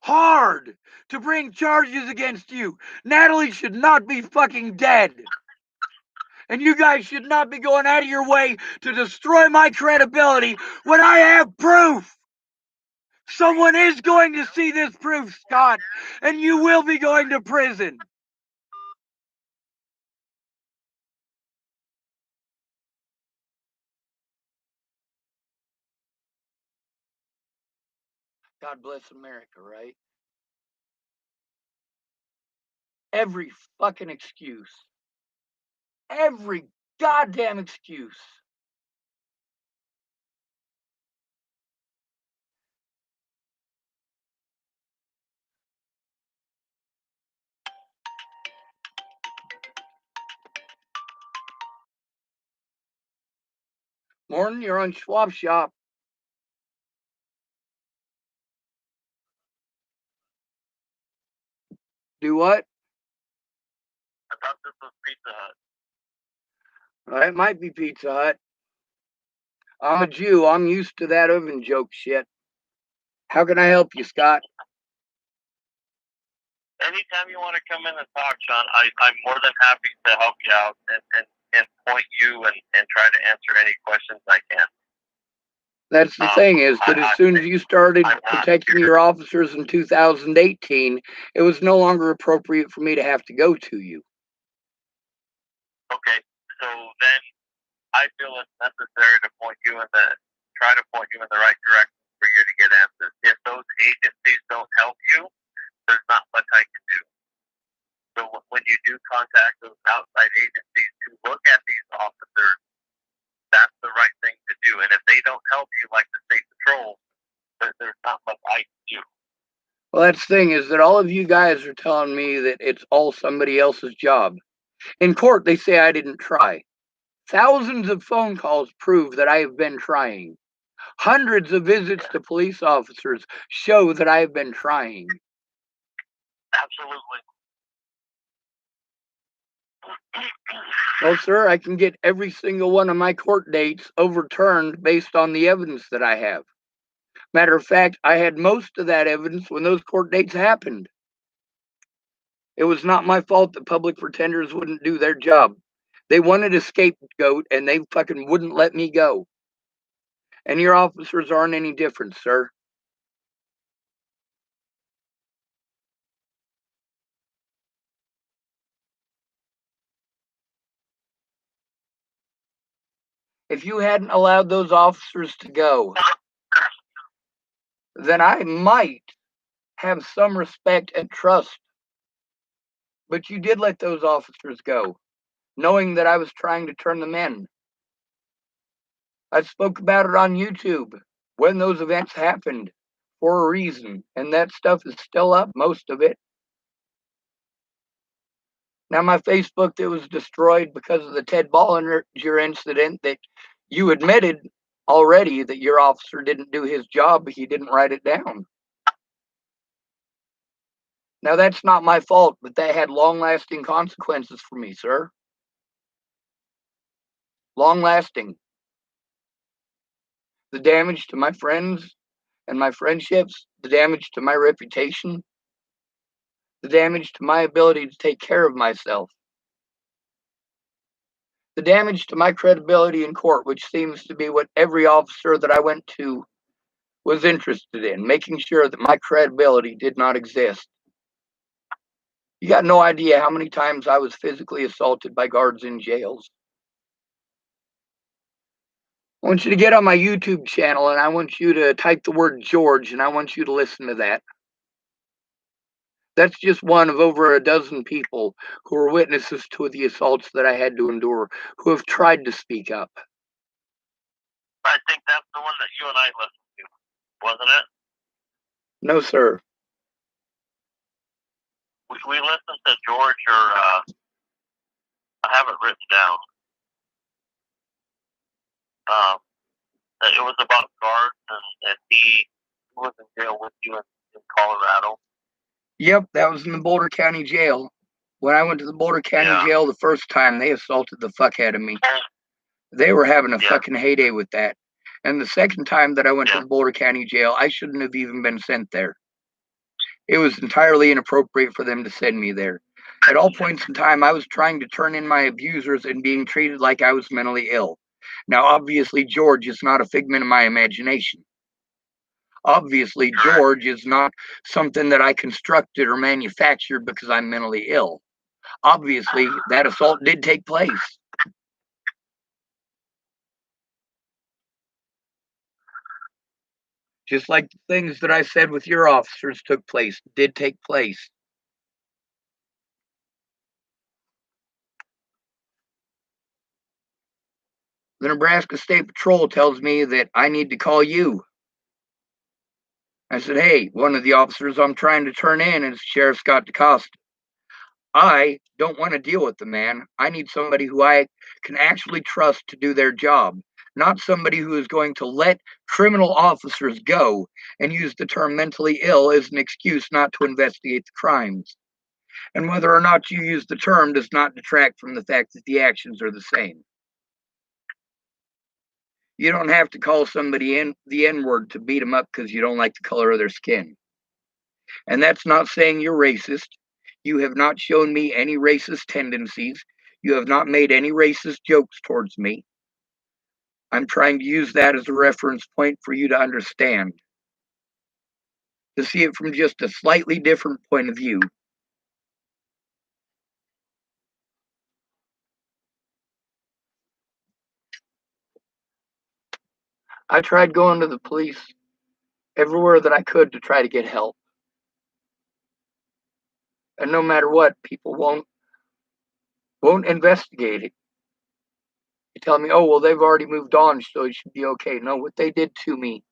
to bring charges against you. Natalie should not be fucking dead. And you guys should not be going out of your way to destroy my credibility when I have proof. Someone is going to see this proof, Scott, and you will be going to prison. God bless America, right? Every fucking excuse. Every goddamn excuse. Morning, you're on Schwab Shop. Do what? I thought this was Pizza Hut. Well, it might be Pizza Hut. I'm a Jew. I'm used to that oven joke shit. How can I help you, Scott? Anytime you want to come in and talk, Sean, I'm more than happy to help you out and point you and try to answer any questions I can. That's the thing is that as soon as you started protecting your officers in 2018, it was no longer appropriate for me to have to go to you. Okay, so then I feel it's necessary to try to point you in the right direction for you to get answers. If those agencies don't help you, there's not much I can do. So when you do contact those outside agencies to look at these officers, that's the right thing to do. And if they don't help you, like the state patrol, there's not much I can do. Well, that's the thing is that all of you guys are telling me that it's all somebody else's job. In court, they say I didn't try. Thousands of phone calls prove that I have been trying. Hundreds of visits to police officers show that I have been trying. Absolutely. Well, sir, I can get every single one of my court dates overturned based on the evidence that I have. Matter of fact, I had most of that evidence when those court dates happened. It was not my fault that public pretenders wouldn't do their job. They wanted a scapegoat and they fucking wouldn't let me go. And your officers aren't any different, sir. If you hadn't allowed those officers to go, then I might have some respect and trust. But you did let those officers go, knowing that I was trying to turn them in. I spoke about it on YouTube when those events happened for a reason, and that stuff is still up, most of it. Now, my Facebook that was destroyed because of the Ted Bollinger incident that you admitted already that your officer didn't do his job, but he didn't write it down. Now, that's not my fault, but that had long-lasting consequences for me, sir. Long-lasting. The damage to my friends and my friendships, the damage to my reputation, the damage to my ability to take care of myself, the damage to my credibility in court, which seems to be what every officer that I went to was interested in, making sure that my credibility did not exist. You got no idea how many times I was physically assaulted by guards in jails. I want you to get on my YouTube channel and I want you to type the word George and I want you to listen to that. That's just one of over a dozen people who were witnesses to the assaults that I had to endure, who have tried to speak up. I think that's the one that you and I listened to, wasn't it? No, sir. We listened to George, or I have it written down. Um, it was about guards, and he was in jail with you in Colorado. Yep, that was in the Boulder County Jail. When I went to the Boulder County Jail the first time, they assaulted the fuck out of me. They were having a fucking heyday with that. And the second time that I went to the Boulder County Jail, I shouldn't have even been sent there. It was entirely inappropriate for them to send me there. At all points in time, I was trying to turn in my abusers and being treated like I was mentally ill. Now, obviously, George is not a figment of my imagination. Obviously, George is not something that I constructed or manufactured because I'm mentally ill. Obviously, that assault did take place. Just like the things that I said with your officers took place, did take place. The Nebraska State Patrol tells me that I need to call you. I said, hey, one of the officers I'm trying to turn in is Sheriff Scott DeCosta. I don't want to deal with the man. I need somebody who I can actually trust to do their job, not somebody who is going to let criminal officers go and use the term mentally ill as an excuse not to investigate the crimes. And whether or not you use the term does not detract from the fact that the actions are the same. You don't have to call somebody the N-word to beat them up because you don't like the color of their skin. And that's not saying you're racist. You have not shown me any racist tendencies. You have not made any racist jokes towards me. I'm trying to use that as a reference point for you to understand, to see it from just a slightly different point of view. I tried going to the police everywhere that I could to try to get help. And no matter what, people won't investigate it. You tell me, oh, well, they've already moved on, so it should be okay. No, what they did to me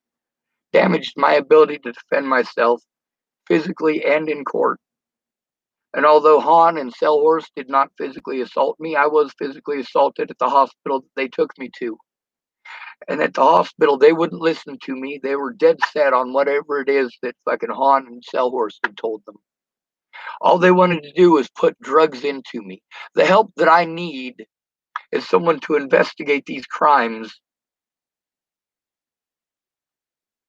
damaged my ability to defend myself physically and in court. And although Hahn and Selhorst did not physically assault me, I was physically assaulted at the hospital that they took me to. And at the hospital, they wouldn't listen to me. They were dead set on whatever it is that fucking Hahn and Selhorst had told them. All they wanted to do was put drugs into me. The help that I need is someone to investigate these crimes.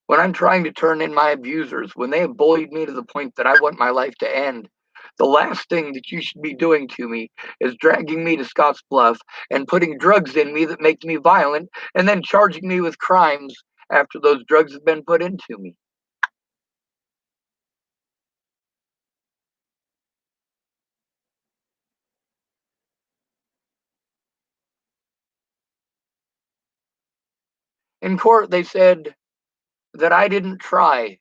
When I'm trying to turn in my abusers, when they have bullied me to the point that I want my life to end, the last thing that you should be doing to me is dragging me to Scotts Bluff and putting drugs in me that make me violent and then charging me with crimes after those drugs have been put into me. In court, they said that I didn't try.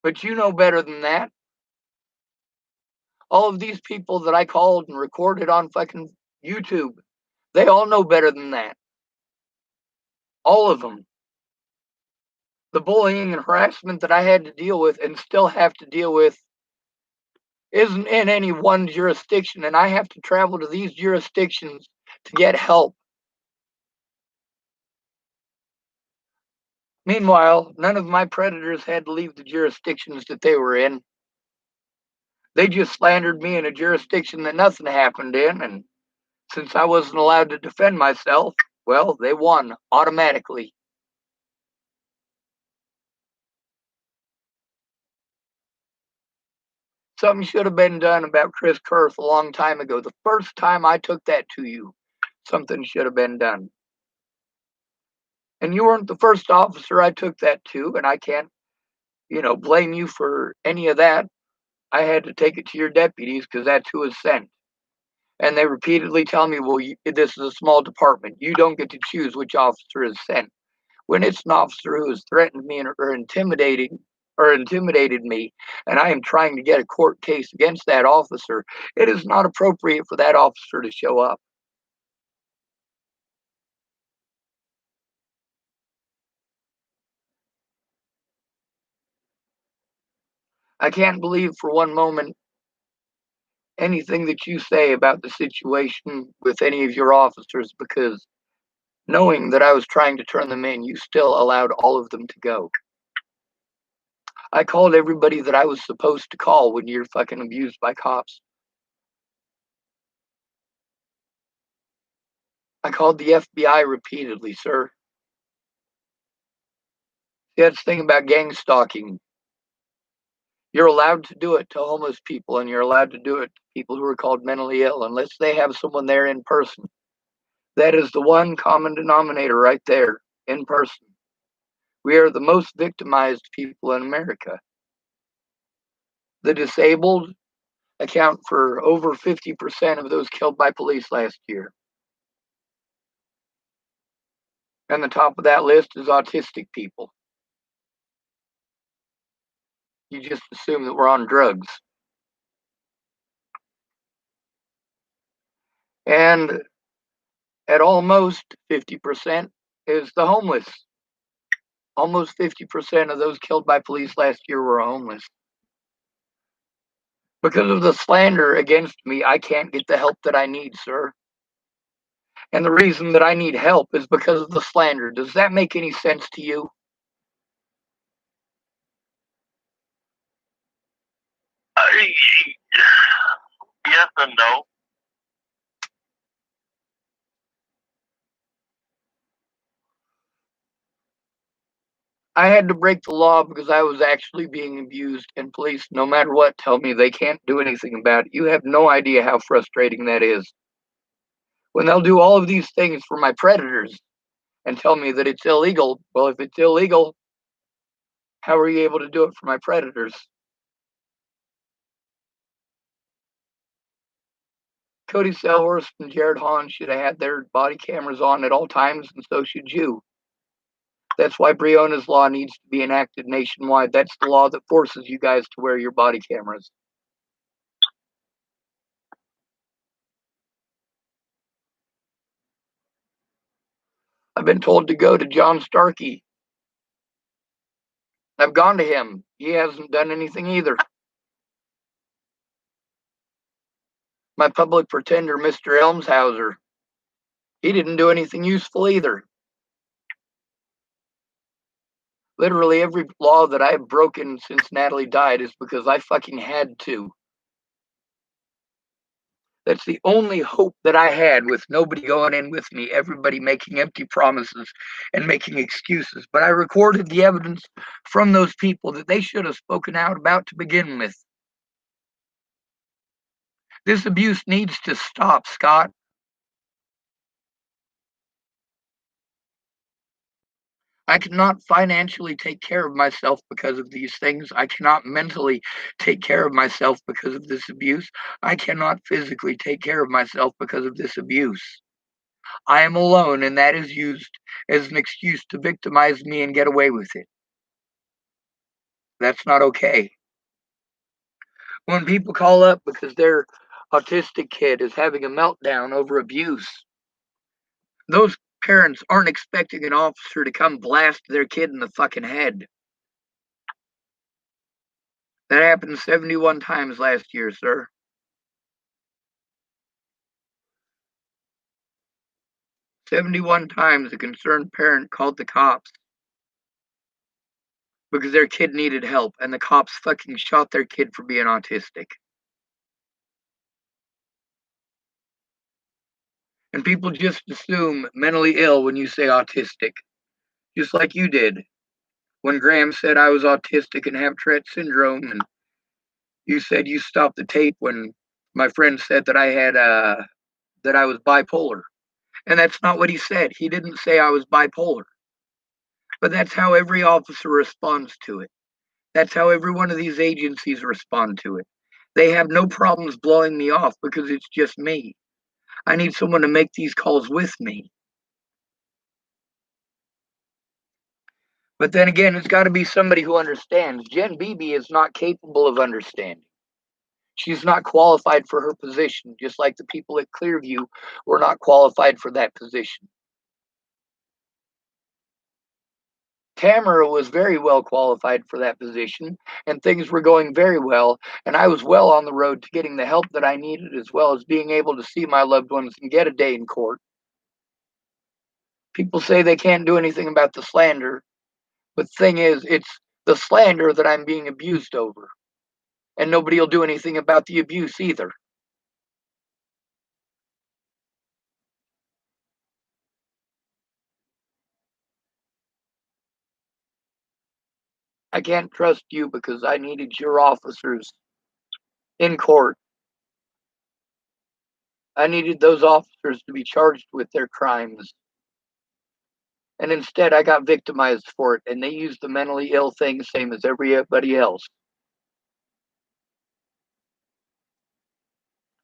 But you know better than that. All of these people that I called and recorded on fucking YouTube, they all know better than that. All of them. The bullying and harassment that I had to deal with and still have to deal with isn't in any one jurisdiction, and I have to travel to these jurisdictions to get help. Meanwhile, none of my predators had to leave the jurisdictions that they were in. They just slandered me in a jurisdiction that nothing happened in, and since I wasn't allowed to defend myself, well, they won automatically. Something should have been done about Chris Kurth a long time ago. The first time I took that to you, something should have been done. And you weren't the first officer I took that to, and I can't, blame you for any of that. I had to take it to your deputies because that's who was sent. And they repeatedly tell me, well, this is a small department. You don't get to choose which officer is sent. When it's an officer who has threatened me or intimidating or intimidated me, and I am trying to get a court case against that officer, it is not appropriate for that officer to show up. I can't believe for one moment anything that you say about the situation with any of your officers, because knowing that I was trying to turn them in, you still allowed all of them to go. I called everybody that I was supposed to call when you're fucking abused by cops. I called the FBI repeatedly, sir. That's the thing about gang stalking. You're allowed to do it to homeless people, and you're allowed to do it to people who are called mentally ill, unless they have someone there in person. That is the one common denominator right there, in person. We are the most victimized people in America. The disabled account for over 50% of those killed by police last year. And the top of that list is autistic people. You just assume that we're on drugs. And at almost 50% is the homeless. Almost 50% of those killed by police last year were homeless. Because of the slander against me, I can't get the help that I need, sir. And the reason that I need help is because of the slander. Does that make any sense to you? Yes and no. I had to break the law because I was actually being abused, and police, no matter what, tell me they can't do anything about it. You have no idea how frustrating that is. When they'll do all of these things for my predators and tell me that it's illegal, well, if it's illegal, how are you able to do it for my predators? Cody Selhorst and Jared Hahn should have had their body cameras on at all times, and so should you. That's why Breonna's law needs to be enacted nationwide. That's the law that forces you guys to wear your body cameras. I've been told to go to John Starkey. I've gone to him. He hasn't done anything either. My public pretender, Mr. Elmshauser, he didn't do anything useful either. Literally every law that I've broken since Natalie died is because I fucking had to. That's the only hope that I had, with nobody going in with me, everybody making empty promises and making excuses. But I recorded the evidence from those people that they should have spoken out about to begin with. This abuse needs to stop, Scott. I cannot financially take care of myself because of these things. I cannot mentally take care of myself because of this abuse. I cannot physically take care of myself because of this abuse. I am alone, and that is used as an excuse to victimize me and get away with it. That's not okay. When people call up because their autistic kid is having a meltdown over abuse, those parents aren't expecting an officer to come blast their kid in the fucking head. That happened 71 times last year, sir. 71 times a concerned parent called the cops because their kid needed help, and the cops fucking shot their kid for being autistic. And people just assume mentally ill when you say autistic, just like you did when Graham said I was autistic and have Tourette syndrome, and you said you stopped the tape when my friend said that that I was bipolar. And that's not what he said. He didn't say I was bipolar. But that's how every officer responds to it. That's how every one of these agencies respond to it. They have no problems blowing me off because it's just me. I need someone to make these calls with me. But then again, it's got to be somebody who understands. Jen Beebe is not capable of understanding. She's not qualified for her position, just like the people at Clearview were not qualified for that position. Tamara was very well qualified for that position, and things were going very well, and I was well on the road to getting the help that I needed, as well as being able to see my loved ones and get a day in court. People say they can't do anything about the slander, but the thing is, it's the slander that I'm being abused over, and nobody will do anything about the abuse either. I can't trust you because I needed your officers in court. I needed those officers to be charged with their crimes. And instead, I got victimized for it, and they used the mentally ill thing same as everybody else.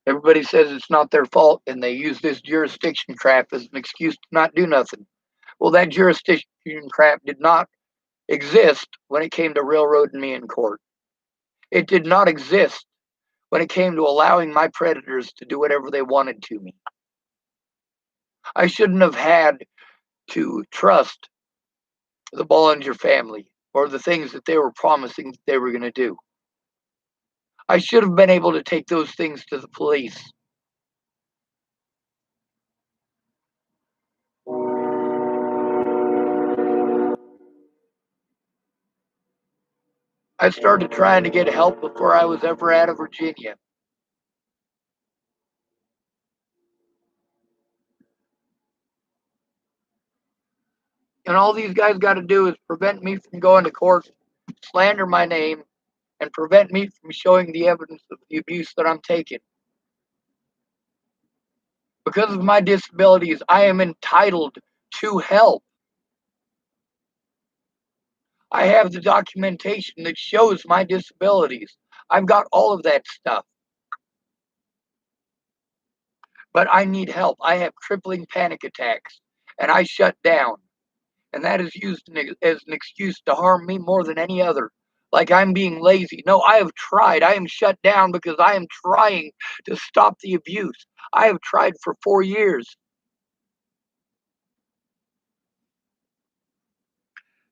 Everybody says it's not their fault, and they use this jurisdiction crap as an excuse to not do nothing. Well, that jurisdiction crap did not exist when it came to railroading me in court. It did not exist when it came to allowing my predators to do whatever they wanted to me. I shouldn't have had to trust the Bollinger family or the things that they were promising that they were going to do. I should have been able to take those things to the police. I started trying to get help before I was ever out of Virginia. And all these guys got to do is prevent me from going to court, slander my name, and prevent me from showing the evidence of the abuse that I'm taking. Because of my disabilities, I am entitled to help. I have the documentation that shows my disabilities. I've got all of that stuff. But I need help. I have crippling panic attacks, and I shut down. And that is used as an excuse to harm me more than any other. Like I'm being lazy. No, I have tried. I am shut down because I am trying to stop the abuse. I have tried for 4 years.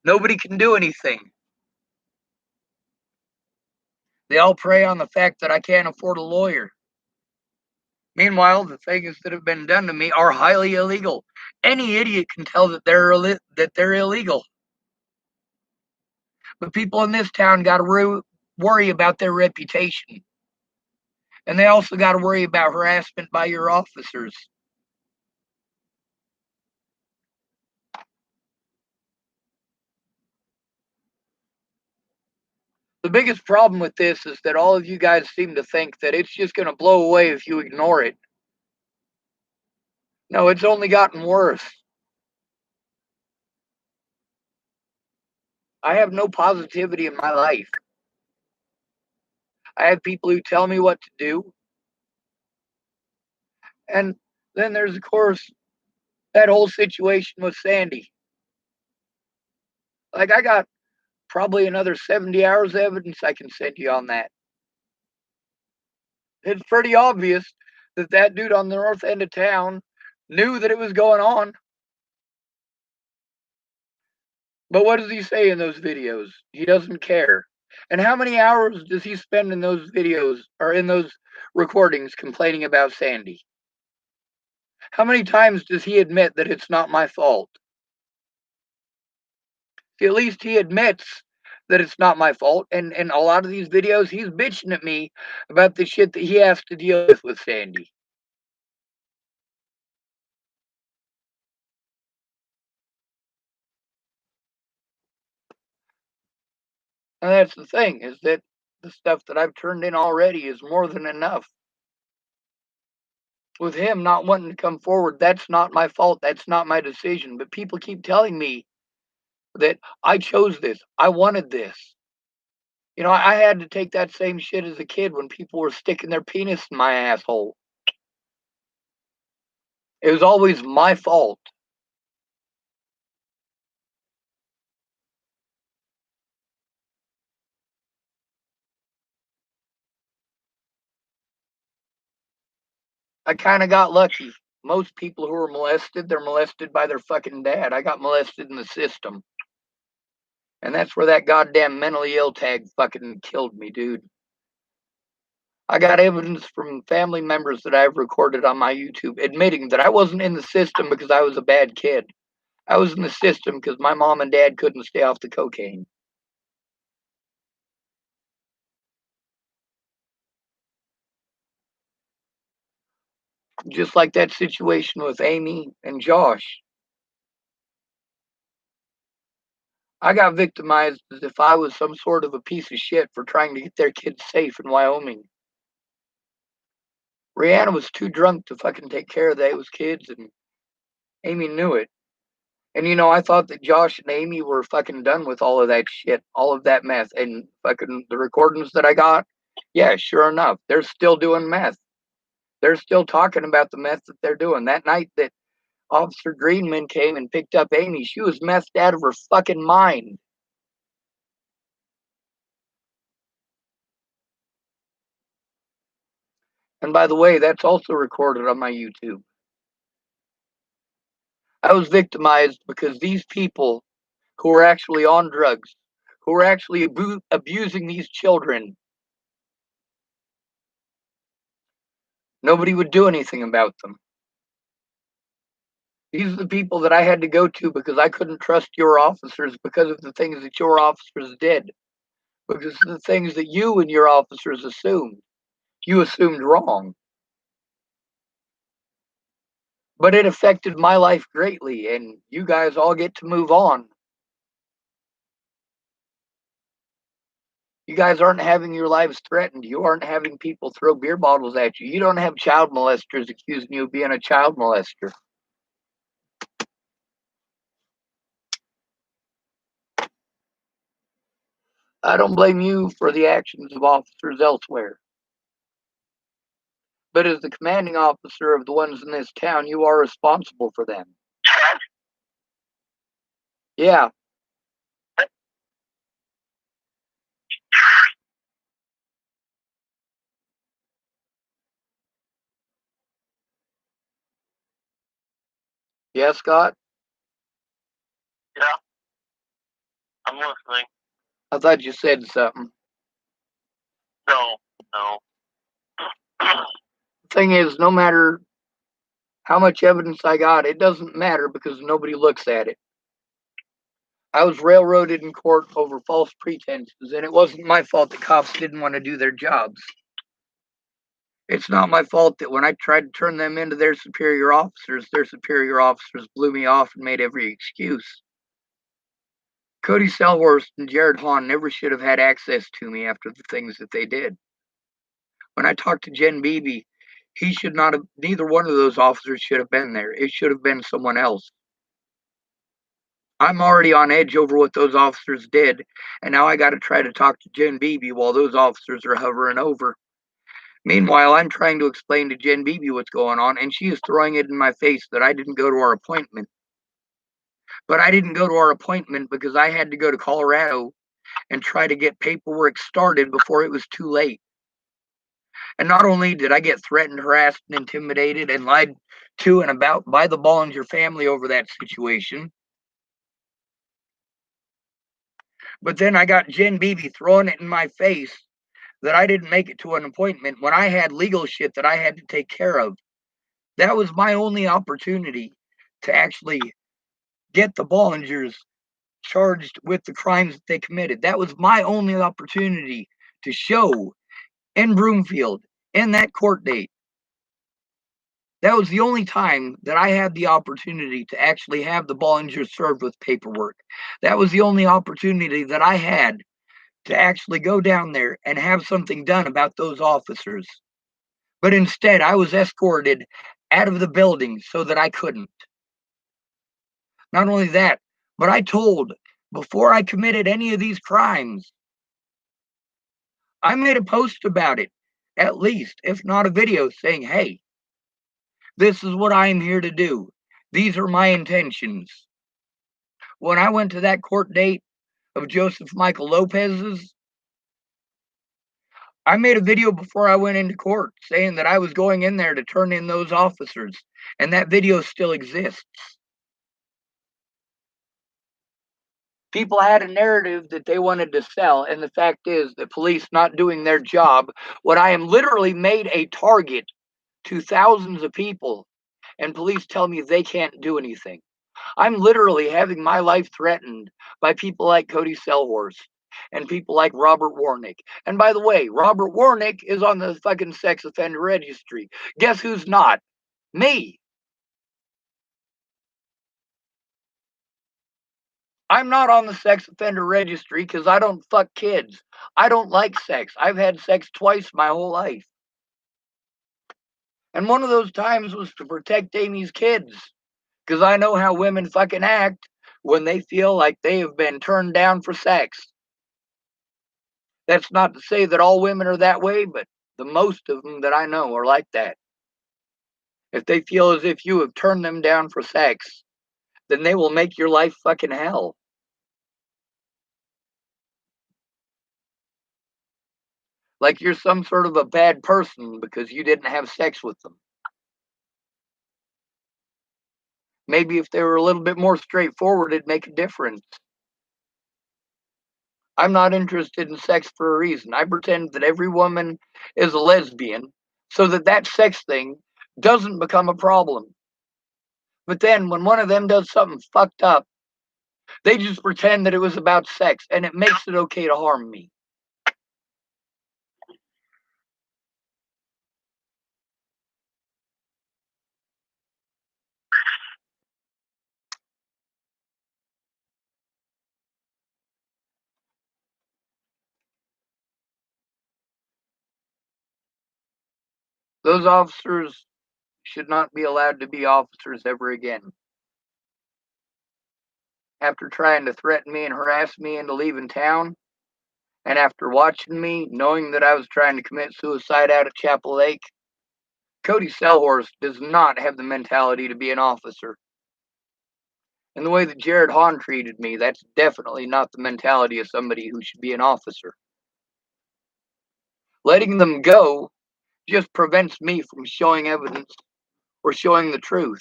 Nobody can do anything. They all prey on the fact that I can't afford a lawyer. Meanwhile, the things that have been done to me are highly illegal. Any idiot can tell that they're illegal. But people in this town got to worry about their reputation. And they also got to worry about harassment by your officers. The biggest problem with this is that all of you guys seem to think that it's just going to blow away if you ignore it. No, it's only gotten worse. I have no positivity in my life. I have people who tell me what to do. And then there's, of course, that whole situation with Sandy. Like, I got probably another 70 hours of evidence I can send you on that. It's pretty obvious that that dude on the north end of town knew that it was going on. But what does he say in those videos? He doesn't care. And how many hours does he spend in those videos or in those recordings complaining about Sandy? How many times does he admit that it's not my fault? At least he admits that it's not my fault. And in a lot of these videos, he's bitching at me about the shit that he has to deal with Sandy. And that's the thing, is that the stuff that I've turned in already is more than enough. With him not wanting to come forward, that's not my fault. That's not my decision. But people keep telling me that I chose this. I wanted this. You know, I had to take that same shit as a kid when people were sticking their penis in my asshole. It was always my fault. I kind of got lucky. Most people who are molested, they're molested by their fucking dad. I got molested in the system. And that's where that goddamn mentally ill tag fucking killed me, dude. I got evidence from family members that I've recorded on my YouTube admitting that I wasn't in the system because I was a bad kid. I was in the system because my mom and dad couldn't stay off the cocaine. Just like that situation with Amy and Josh. I got victimized as if I was some sort of a piece of shit for trying to get their kids safe in Wyoming. Rihanna was too drunk to fucking take care of those kids, and Amy knew it. And I thought that Josh and Amy were fucking done with all of that shit, all of that meth, and fucking the recordings that I got. Yeah, sure enough, they're still doing meth. They're still talking about the meth that they're doing. That night that Officer Greenman came and picked up Amy, she was methed out of her fucking mind. And by the way, that's also recorded on my YouTube. I was victimized because these people who were actually on drugs, who were actually abusing these children, nobody would do anything about them. These are the people that I had to go to because I couldn't trust your officers because of the things that your officers did, because of the things that you and your officers assumed. You assumed wrong. But it affected my life greatly, and you guys all get to move on. You guys aren't having your lives threatened. You aren't having people throw beer bottles at you. You don't have child molesters accusing you of being a child molester. I don't blame you for the actions of officers elsewhere. But as the commanding officer of the ones in this town, you are responsible for them. Yeah. Yeah, Scott? Yeah, I'm listening. I thought you said something. No, no. The thing is, no matter how much evidence I got, it doesn't matter because nobody looks at it. I was railroaded in court over false pretenses, and it wasn't my fault that cops didn't want to do their jobs. It's not my fault that when I tried to turn them into their superior officers blew me off and made every excuse. Cody Selhorst and Jared Hahn never should have had access to me after the things that they did. When I talked to Jen Beebe, he should not have, neither one of those officers should have been there. It should have been someone else. I'm already on edge over what those officers did, and now I got to try to talk to Jen Beebe while those officers are hovering over. Meanwhile, I'm trying to explain to Jen Beebe what's going on, and she is throwing it in my face that I didn't go to our appointment. But I didn't go to our appointment because I had to go to Colorado and try to get paperwork started before it was too late. And not only did I get threatened, harassed, and intimidated and lied to and about by the Bollinger family over that situation, but then I got Jen Beebe throwing it in my face that I didn't make it to an appointment when I had legal shit that I had to take care of. That was my only opportunity to actually get the Bollingers charged with the crimes that they committed. That was my only opportunity to show in Broomfield in that court date. That was the only time that I had the opportunity to actually have the Bollingers served with paperwork. That was the only opportunity that I had to actually go down there and have something done about those officers. But instead, I was escorted out of the building so that I couldn't. Not only that, but I told before I committed any of these crimes, I made a post about it, at least, if not a video, saying, hey, this is what I'm here to do. These are my intentions. When I went to that court date of Joseph Michael Lopez's, I made a video before I went into court saying that I was going in there to turn in those officers, and that video still exists. People had a narrative that they wanted to sell, and the fact is that police not doing their job, when I am literally made a target to thousands of people, and police tell me they can't do anything. I'm literally having my life threatened by people like Cody Selhorst and people like Robert Warnick. And by the way, Robert Warnick is on the fucking sex offender registry. Guess who's not? Me. I'm not on the sex offender registry because I don't fuck kids. I don't like sex. I've had sex twice my whole life. And one of those times was to protect Amy's kids because I know how women fucking act when they feel like they have been turned down for sex. That's not to say that all women are that way, but the most of them that I know are like that. If they feel as if you have turned them down for sex, then they will make your life fucking hell. Like you're some sort of a bad person because you didn't have sex with them. Maybe if they were a little bit more straightforward, it'd make a difference. I'm not interested in sex for a reason. I pretend that every woman is a lesbian so that that sex thing doesn't become a problem. But then when one of them does something fucked up, they just pretend that it was about sex and it makes it okay to harm me. Those officers should not be allowed to be officers ever again. After trying to threaten me and harass me into leaving town, and after watching me, knowing that I was trying to commit suicide out at Chapel Lake, Cody Selhorst does not have the mentality to be an officer. And the way that Jared Hahn treated me, that's definitely not the mentality of somebody who should be an officer. Letting them go just prevents me from showing evidence or showing the truth.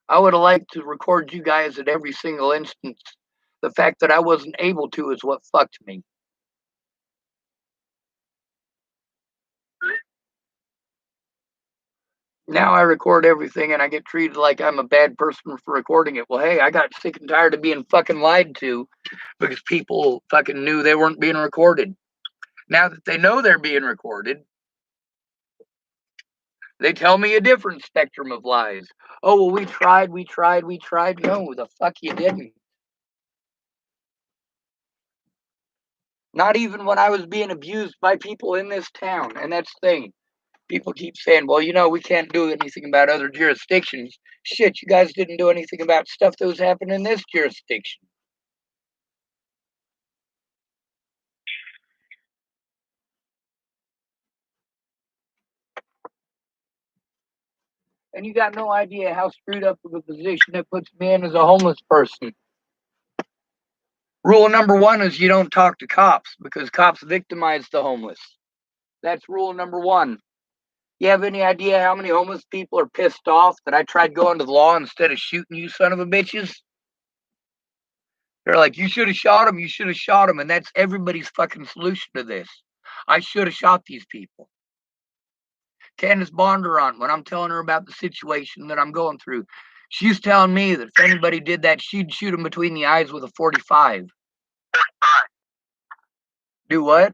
I would have liked to record you guys at every single instance. The fact that I wasn't able to is what fucked me. Now I record everything and I get treated like I'm a bad person for recording it. Well, hey, I got sick and tired of being fucking lied to because people fucking knew they weren't being recorded. Now that they know they're being recorded, they tell me a different spectrum of lies. Oh, well, we tried. No, the fuck you didn't. Not even when I was being abused by people in this town. And that's the thing. People keep saying, well, we can't do anything about other jurisdictions. Shit, you guys didn't do anything about stuff that was happening in this jurisdiction. And you got no idea how screwed up of a position it puts me in as a homeless person. Rule number one is you don't talk to cops because cops victimize the homeless. That's rule number one. You have any idea how many homeless people are pissed off that I tried going to the law instead of shooting you son of a bitches? They're like, you should have shot him, you should have shot him. And that's everybody's fucking solution to this. I should have shot these people. Candace Bondurant, when I'm telling her about the situation that I'm going through, she's telling me that if anybody did that, she'd shoot him between the eyes with a 45. Do what?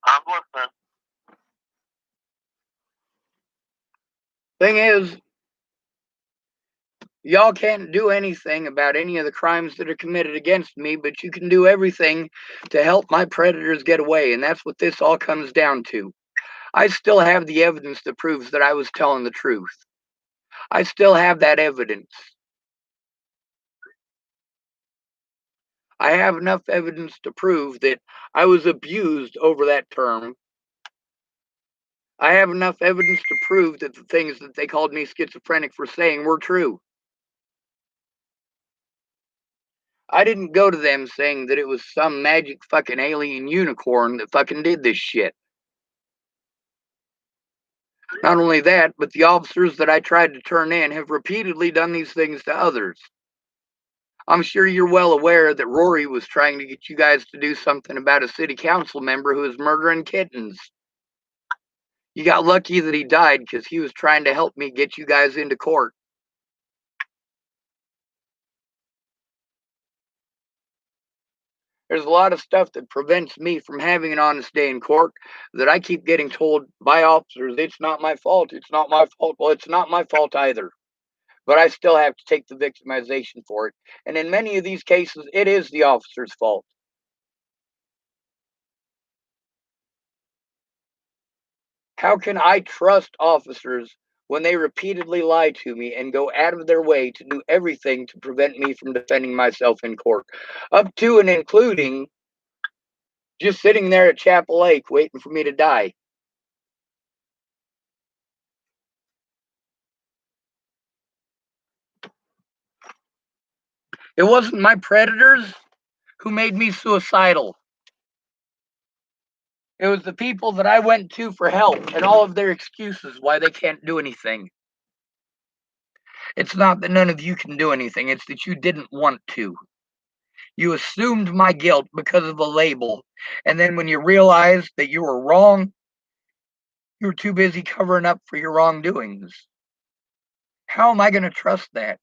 I'm listening. Thing is, y'all can't do anything about any of the crimes that are committed against me, but you can do everything to help my predators get away. And that's what this all comes down to. I still have the evidence that proves that I was telling the truth. I still have that evidence. I have enough evidence to prove that I was abused over that term. I have enough evidence to prove that the things that they called me schizophrenic for saying were true. I didn't go to them saying that it was some magic fucking alien unicorn that fucking did this shit. Not only that, but the officers that I tried to turn in have repeatedly done these things to others. I'm sure you're well aware that Rory was trying to get you guys to do something about a city council member who was murdering kittens. You got lucky that he died because he was trying to help me get you guys into court. There's a lot of stuff that prevents me from having an honest day in court that I keep getting told by officers, it's not my fault, it's not my fault. Well, it's not my fault either. But I still have to take the victimization for it. And in many of these cases, it is the officer's fault. How can I trust officers when they repeatedly lie to me and go out of their way to do everything to prevent me from defending myself in court, up to and including just sitting there at Chapel Lake waiting for me to die? It wasn't my predators who made me suicidal. It was the people that I went to for help and all of their excuses why they can't do anything. It's not that none of you can do anything, it's that you didn't want to. You assumed my guilt because of a label, and then when you realized that you were wrong, you were too busy covering up for your wrongdoings. How am I going to trust that?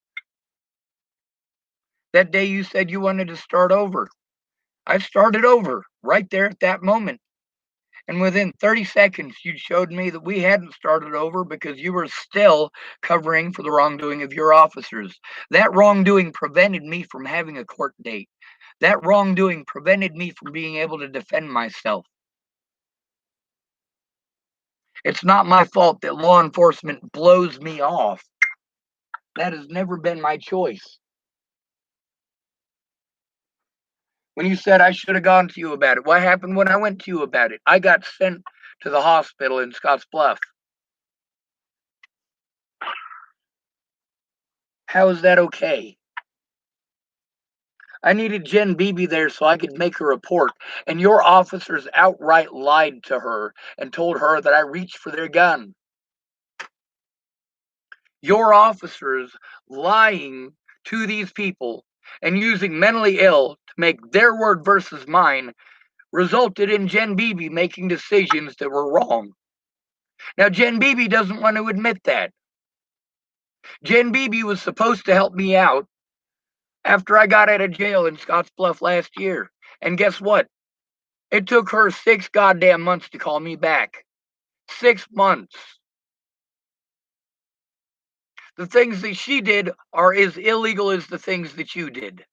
That day you said you wanted to start over. I started over right there at that moment. And within 30 seconds, you showed me that we hadn't started over because you were still covering for the wrongdoing of your officers. That wrongdoing prevented me from having a court date. That wrongdoing prevented me from being able to defend myself. It's not my fault that law enforcement blows me off. That has never been my choice. When you said I should have gone to you about it, what happened when I went to you about it? I got sent to the hospital in Scottsbluff. How is that okay? I needed Jen Beebe there so I could make a report, and your officers outright lied to her and told her that I reached for their gun. Your officers lying to these people and using mentally ill to make their word versus mine resulted in Jen Beebe making decisions that were wrong. Now, Jen Beebe doesn't want to admit that. Jen Beebe was supposed to help me out after I got out of jail in Scottsbluff last year. And guess what? It took her 6 goddamn months to call me back. 6 months. The things that she did are as illegal as the things that you did.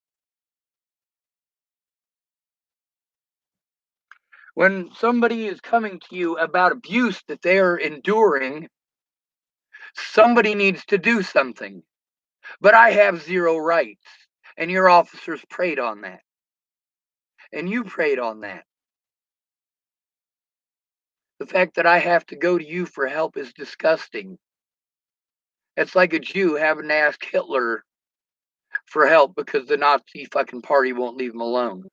When somebody is coming to you about abuse that they are enduring, somebody needs to do something. But I have zero rights. And your officers preyed on that. And you preyed on that. The fact that I have to go to you for help is disgusting. It's like a Jew having to ask Hitler for help because the Nazi fucking party won't leave him alone.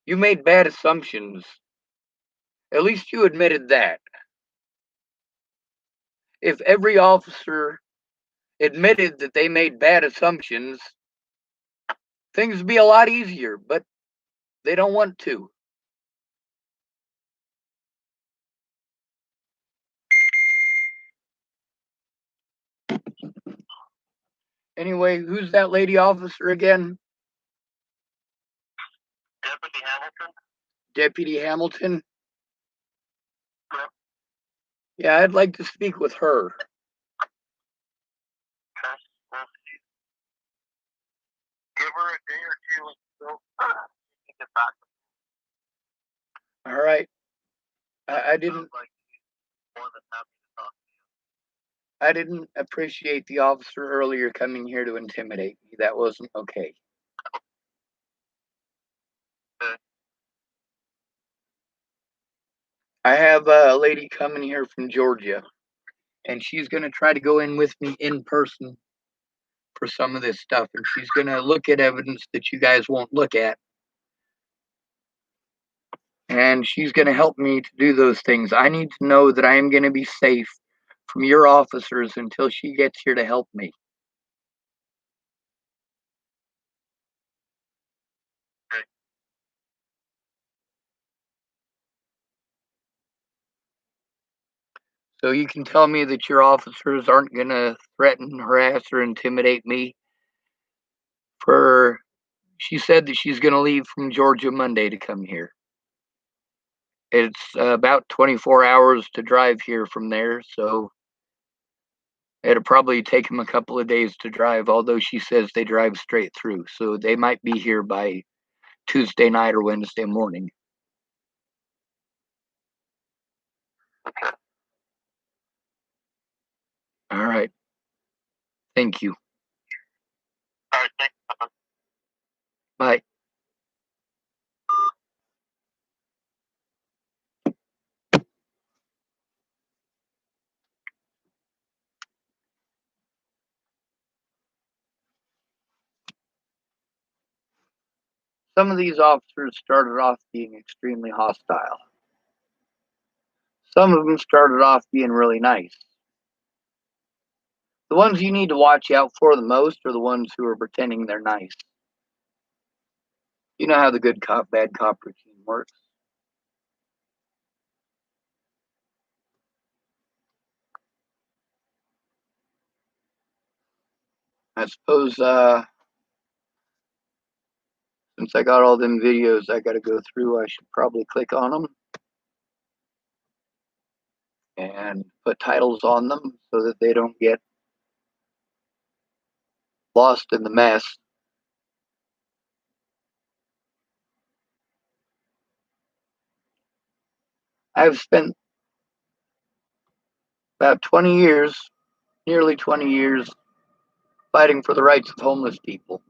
You made bad assumptions. At least you admitted that. If every officer admitted that they made bad assumptions, things would be a lot easier, but they don't want to. Anyway, who's that lady officer again? Deputy Hamilton? Deputy Hamilton? Yep. Yeah, I'd like to speak with her. Okay. Well, give her a day or two and she'll get back. All right. I didn't. Like more than happy to talk. I didn't appreciate the officer earlier coming here to intimidate me. That wasn't okay. Okay. I have a lady coming here from Georgia. and she's going to try to go in with me in person for some of this stuff, and she's going to look at evidence that you guys won't look at, and she's going to help me to do those things. I need to know that I am going to be safe from your officers until she gets here to help me. So you can tell me that your officers aren't going to threaten, harass, or intimidate me. She said that she's going to leave from Georgia Monday to come here. It's about 24 hours to drive here from there, so it'll probably take them a couple of days to drive, although she says they drive straight through. So they might be here by Tuesday night or Wednesday morning. All right. Thank you. All right, thanks. Bye. Some of these officers started off being extremely hostile. Some of them started off being really nice. The ones you need to watch out for the most are the ones who are pretending they're nice. You know how the good cop, bad cop routine works. I suppose since I got all them videos I got to go through, I should probably click on them and put titles on them so that they don't get lost in the mess. I've spent about 20 years, nearly 20 years, fighting for the rights of homeless people.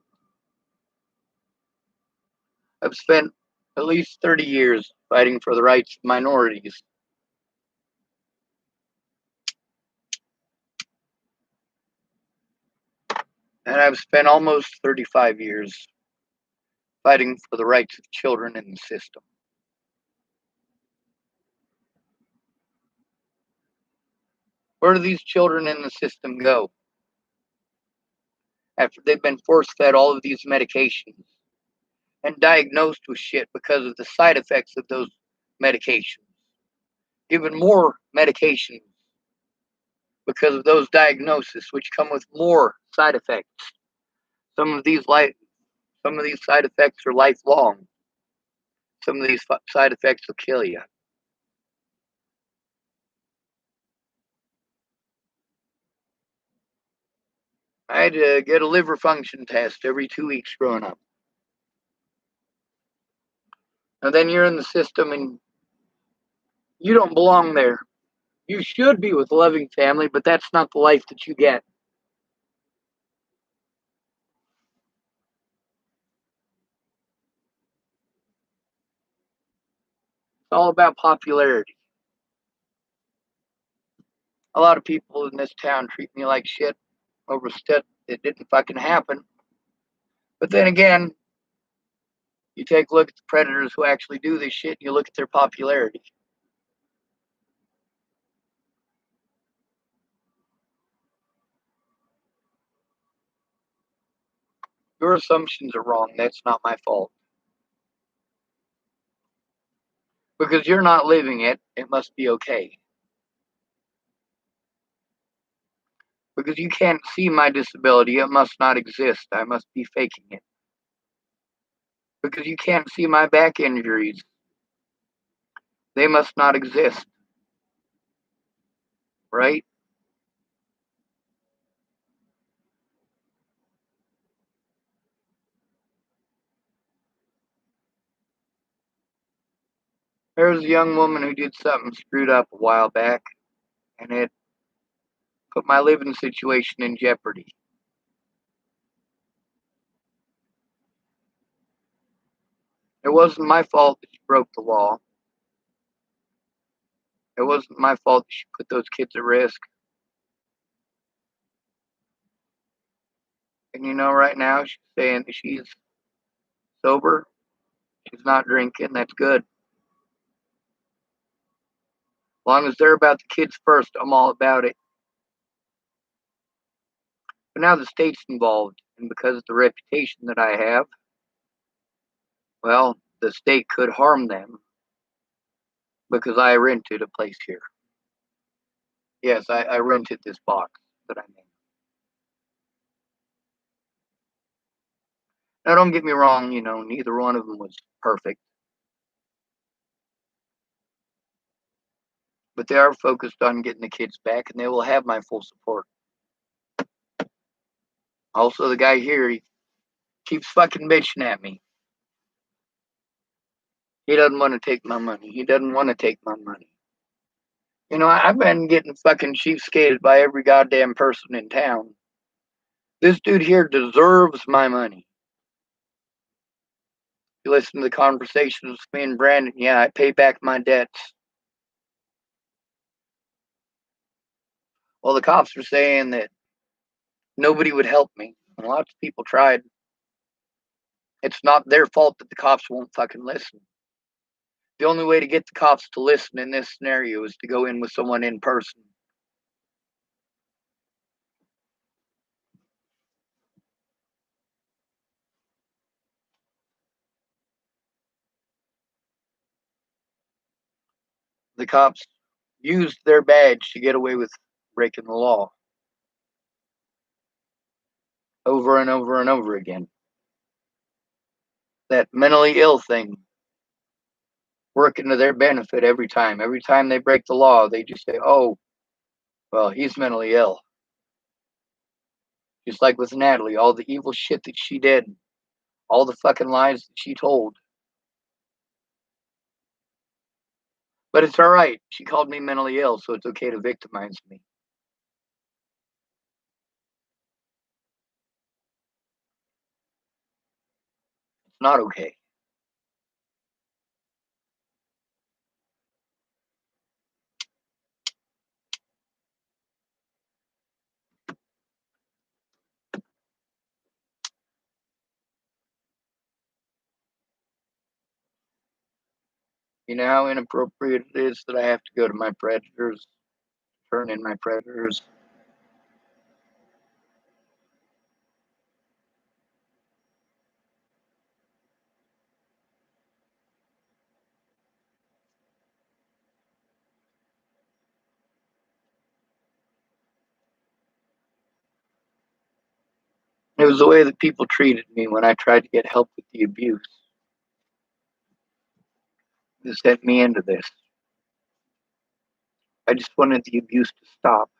I've spent at least 30 years fighting for the rights of minorities. And I've spent almost 35 years fighting for the rights of children in the system. Where do these children in the system go after they've been force fed all of these medications and diagnosed with shit because of the side effects of those medications? Given more medications because of those diagnoses, which come with more side effects. Some of these side effects are lifelong. Some of these side effects will kill you. I had to get a liver function test every 2 weeks growing up. And then you're in the system and you don't belong there. You should be with a loving family, but that's not the life that you get. It's all about popularity. A lot of people in this town treat me like shit over stuff that didn't fucking happen. But then again, you take a look at the predators who actually do this shit and you look at their popularity. Your assumptions are wrong. That's not my fault. Because you're not living it, it must be okay. Because you can't see my disability, it must not exist. I must be faking it. Because you can't see my back injuries, they must not exist. Right? There was a young woman who did something screwed up a while back, and it put my living situation in jeopardy. It wasn't my fault that she broke the law. It wasn't my fault that she put those kids at risk. And right now she's saying that she's sober. She's not drinking. That's good. As long as they're about the kids first, I'm all about it. But now the state's involved, and because of the reputation that I have, well, the state could harm them because I rented a place here. Yes, I rented this box that I'm in. Now, don't get me wrong, neither one of them was perfect, but they are focused on getting the kids back, and they will have my full support. Also, the guy here, he keeps fucking bitching at me. He doesn't want to take my money. He doesn't want to take my money. I've been getting fucking cheapskated by every goddamn person in town. This dude here deserves my money. You listen to the conversations with me and Brandon, yeah, I pay back my debts. Well, the cops are saying that nobody would help me. And lots of people tried. It's not their fault that the cops won't fucking listen. The only way to get the cops to listen in this scenario is to go in with someone in person. The cops used their badge to get away with breaking the law over and over and over again. That mentally ill thing working to their benefit every time. Every time they break the law, they just say, oh, well, he's mentally ill. Just like with Natalie, all the evil shit that she did, all the fucking lies that she told. But it's all right. She called me mentally ill, so it's okay to victimize me. It's not okay. You know how inappropriate it is that I have to go to my predators, turn in my predators. It was the way that people treated me when I tried to get help with the abuse that sent me into this. I just wanted the abuse to stop.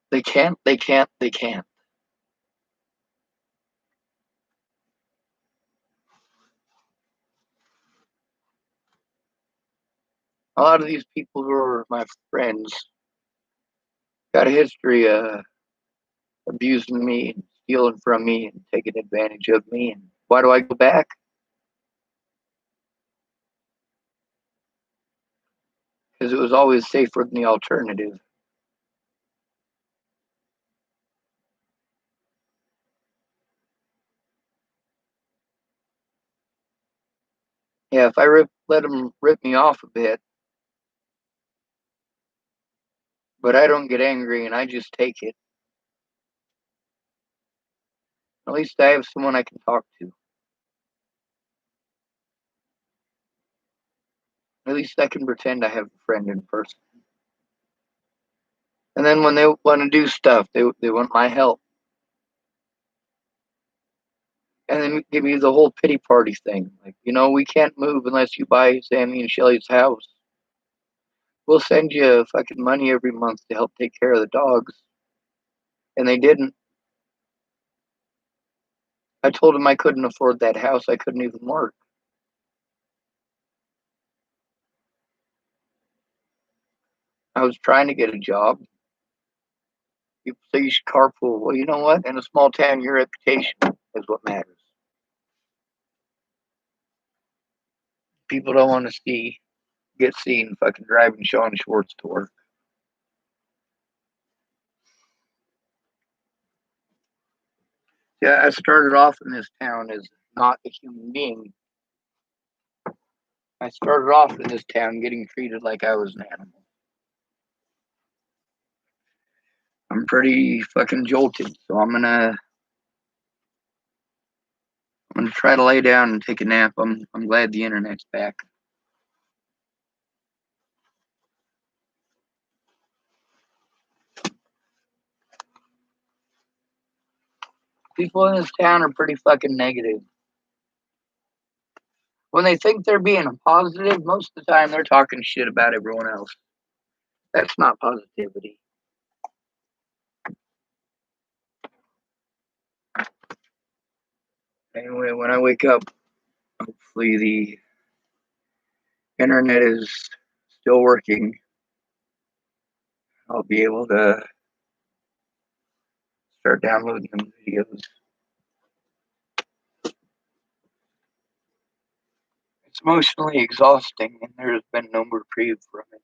They can't, they can't, they can't. A lot of these people who are my friends got a history of abusing me and stealing from me and taking advantage of me. And why do I go back? Because it was always safer than the alternative. Yeah, if I let them rip me off a bit, but I don't get angry and I just take it, at least I have someone I can talk to. At least I can pretend I have a friend in person. And then when they want to do stuff, they want my help. And then give me the whole pity party thing. Like, we can't move unless you buy Sammy and Shelly's house. We'll send you fucking money every month to help take care of the dogs. And they didn't. I told them I couldn't afford that house. I couldn't even work. I was trying to get a job. People say you should carpool. Well, you know what? In a small town, your reputation is what matters. People don't want to see get seen fucking driving Sean Schwartz to work. Yeah, I started off in this town as not a human being. I started off in this town getting treated like I was an animal. I'm pretty fucking jolted, so I'm gonna try to lay down and take a nap. I'm glad the internet's back. People in this town are pretty fucking negative. When they think they're being positive, most of the time they're talking shit about everyone else. That's not positivity. Anyway, when I wake up, hopefully the internet is still working. I'll be able to start downloading them videos. It's emotionally exhausting, and there's been no reprieve from it.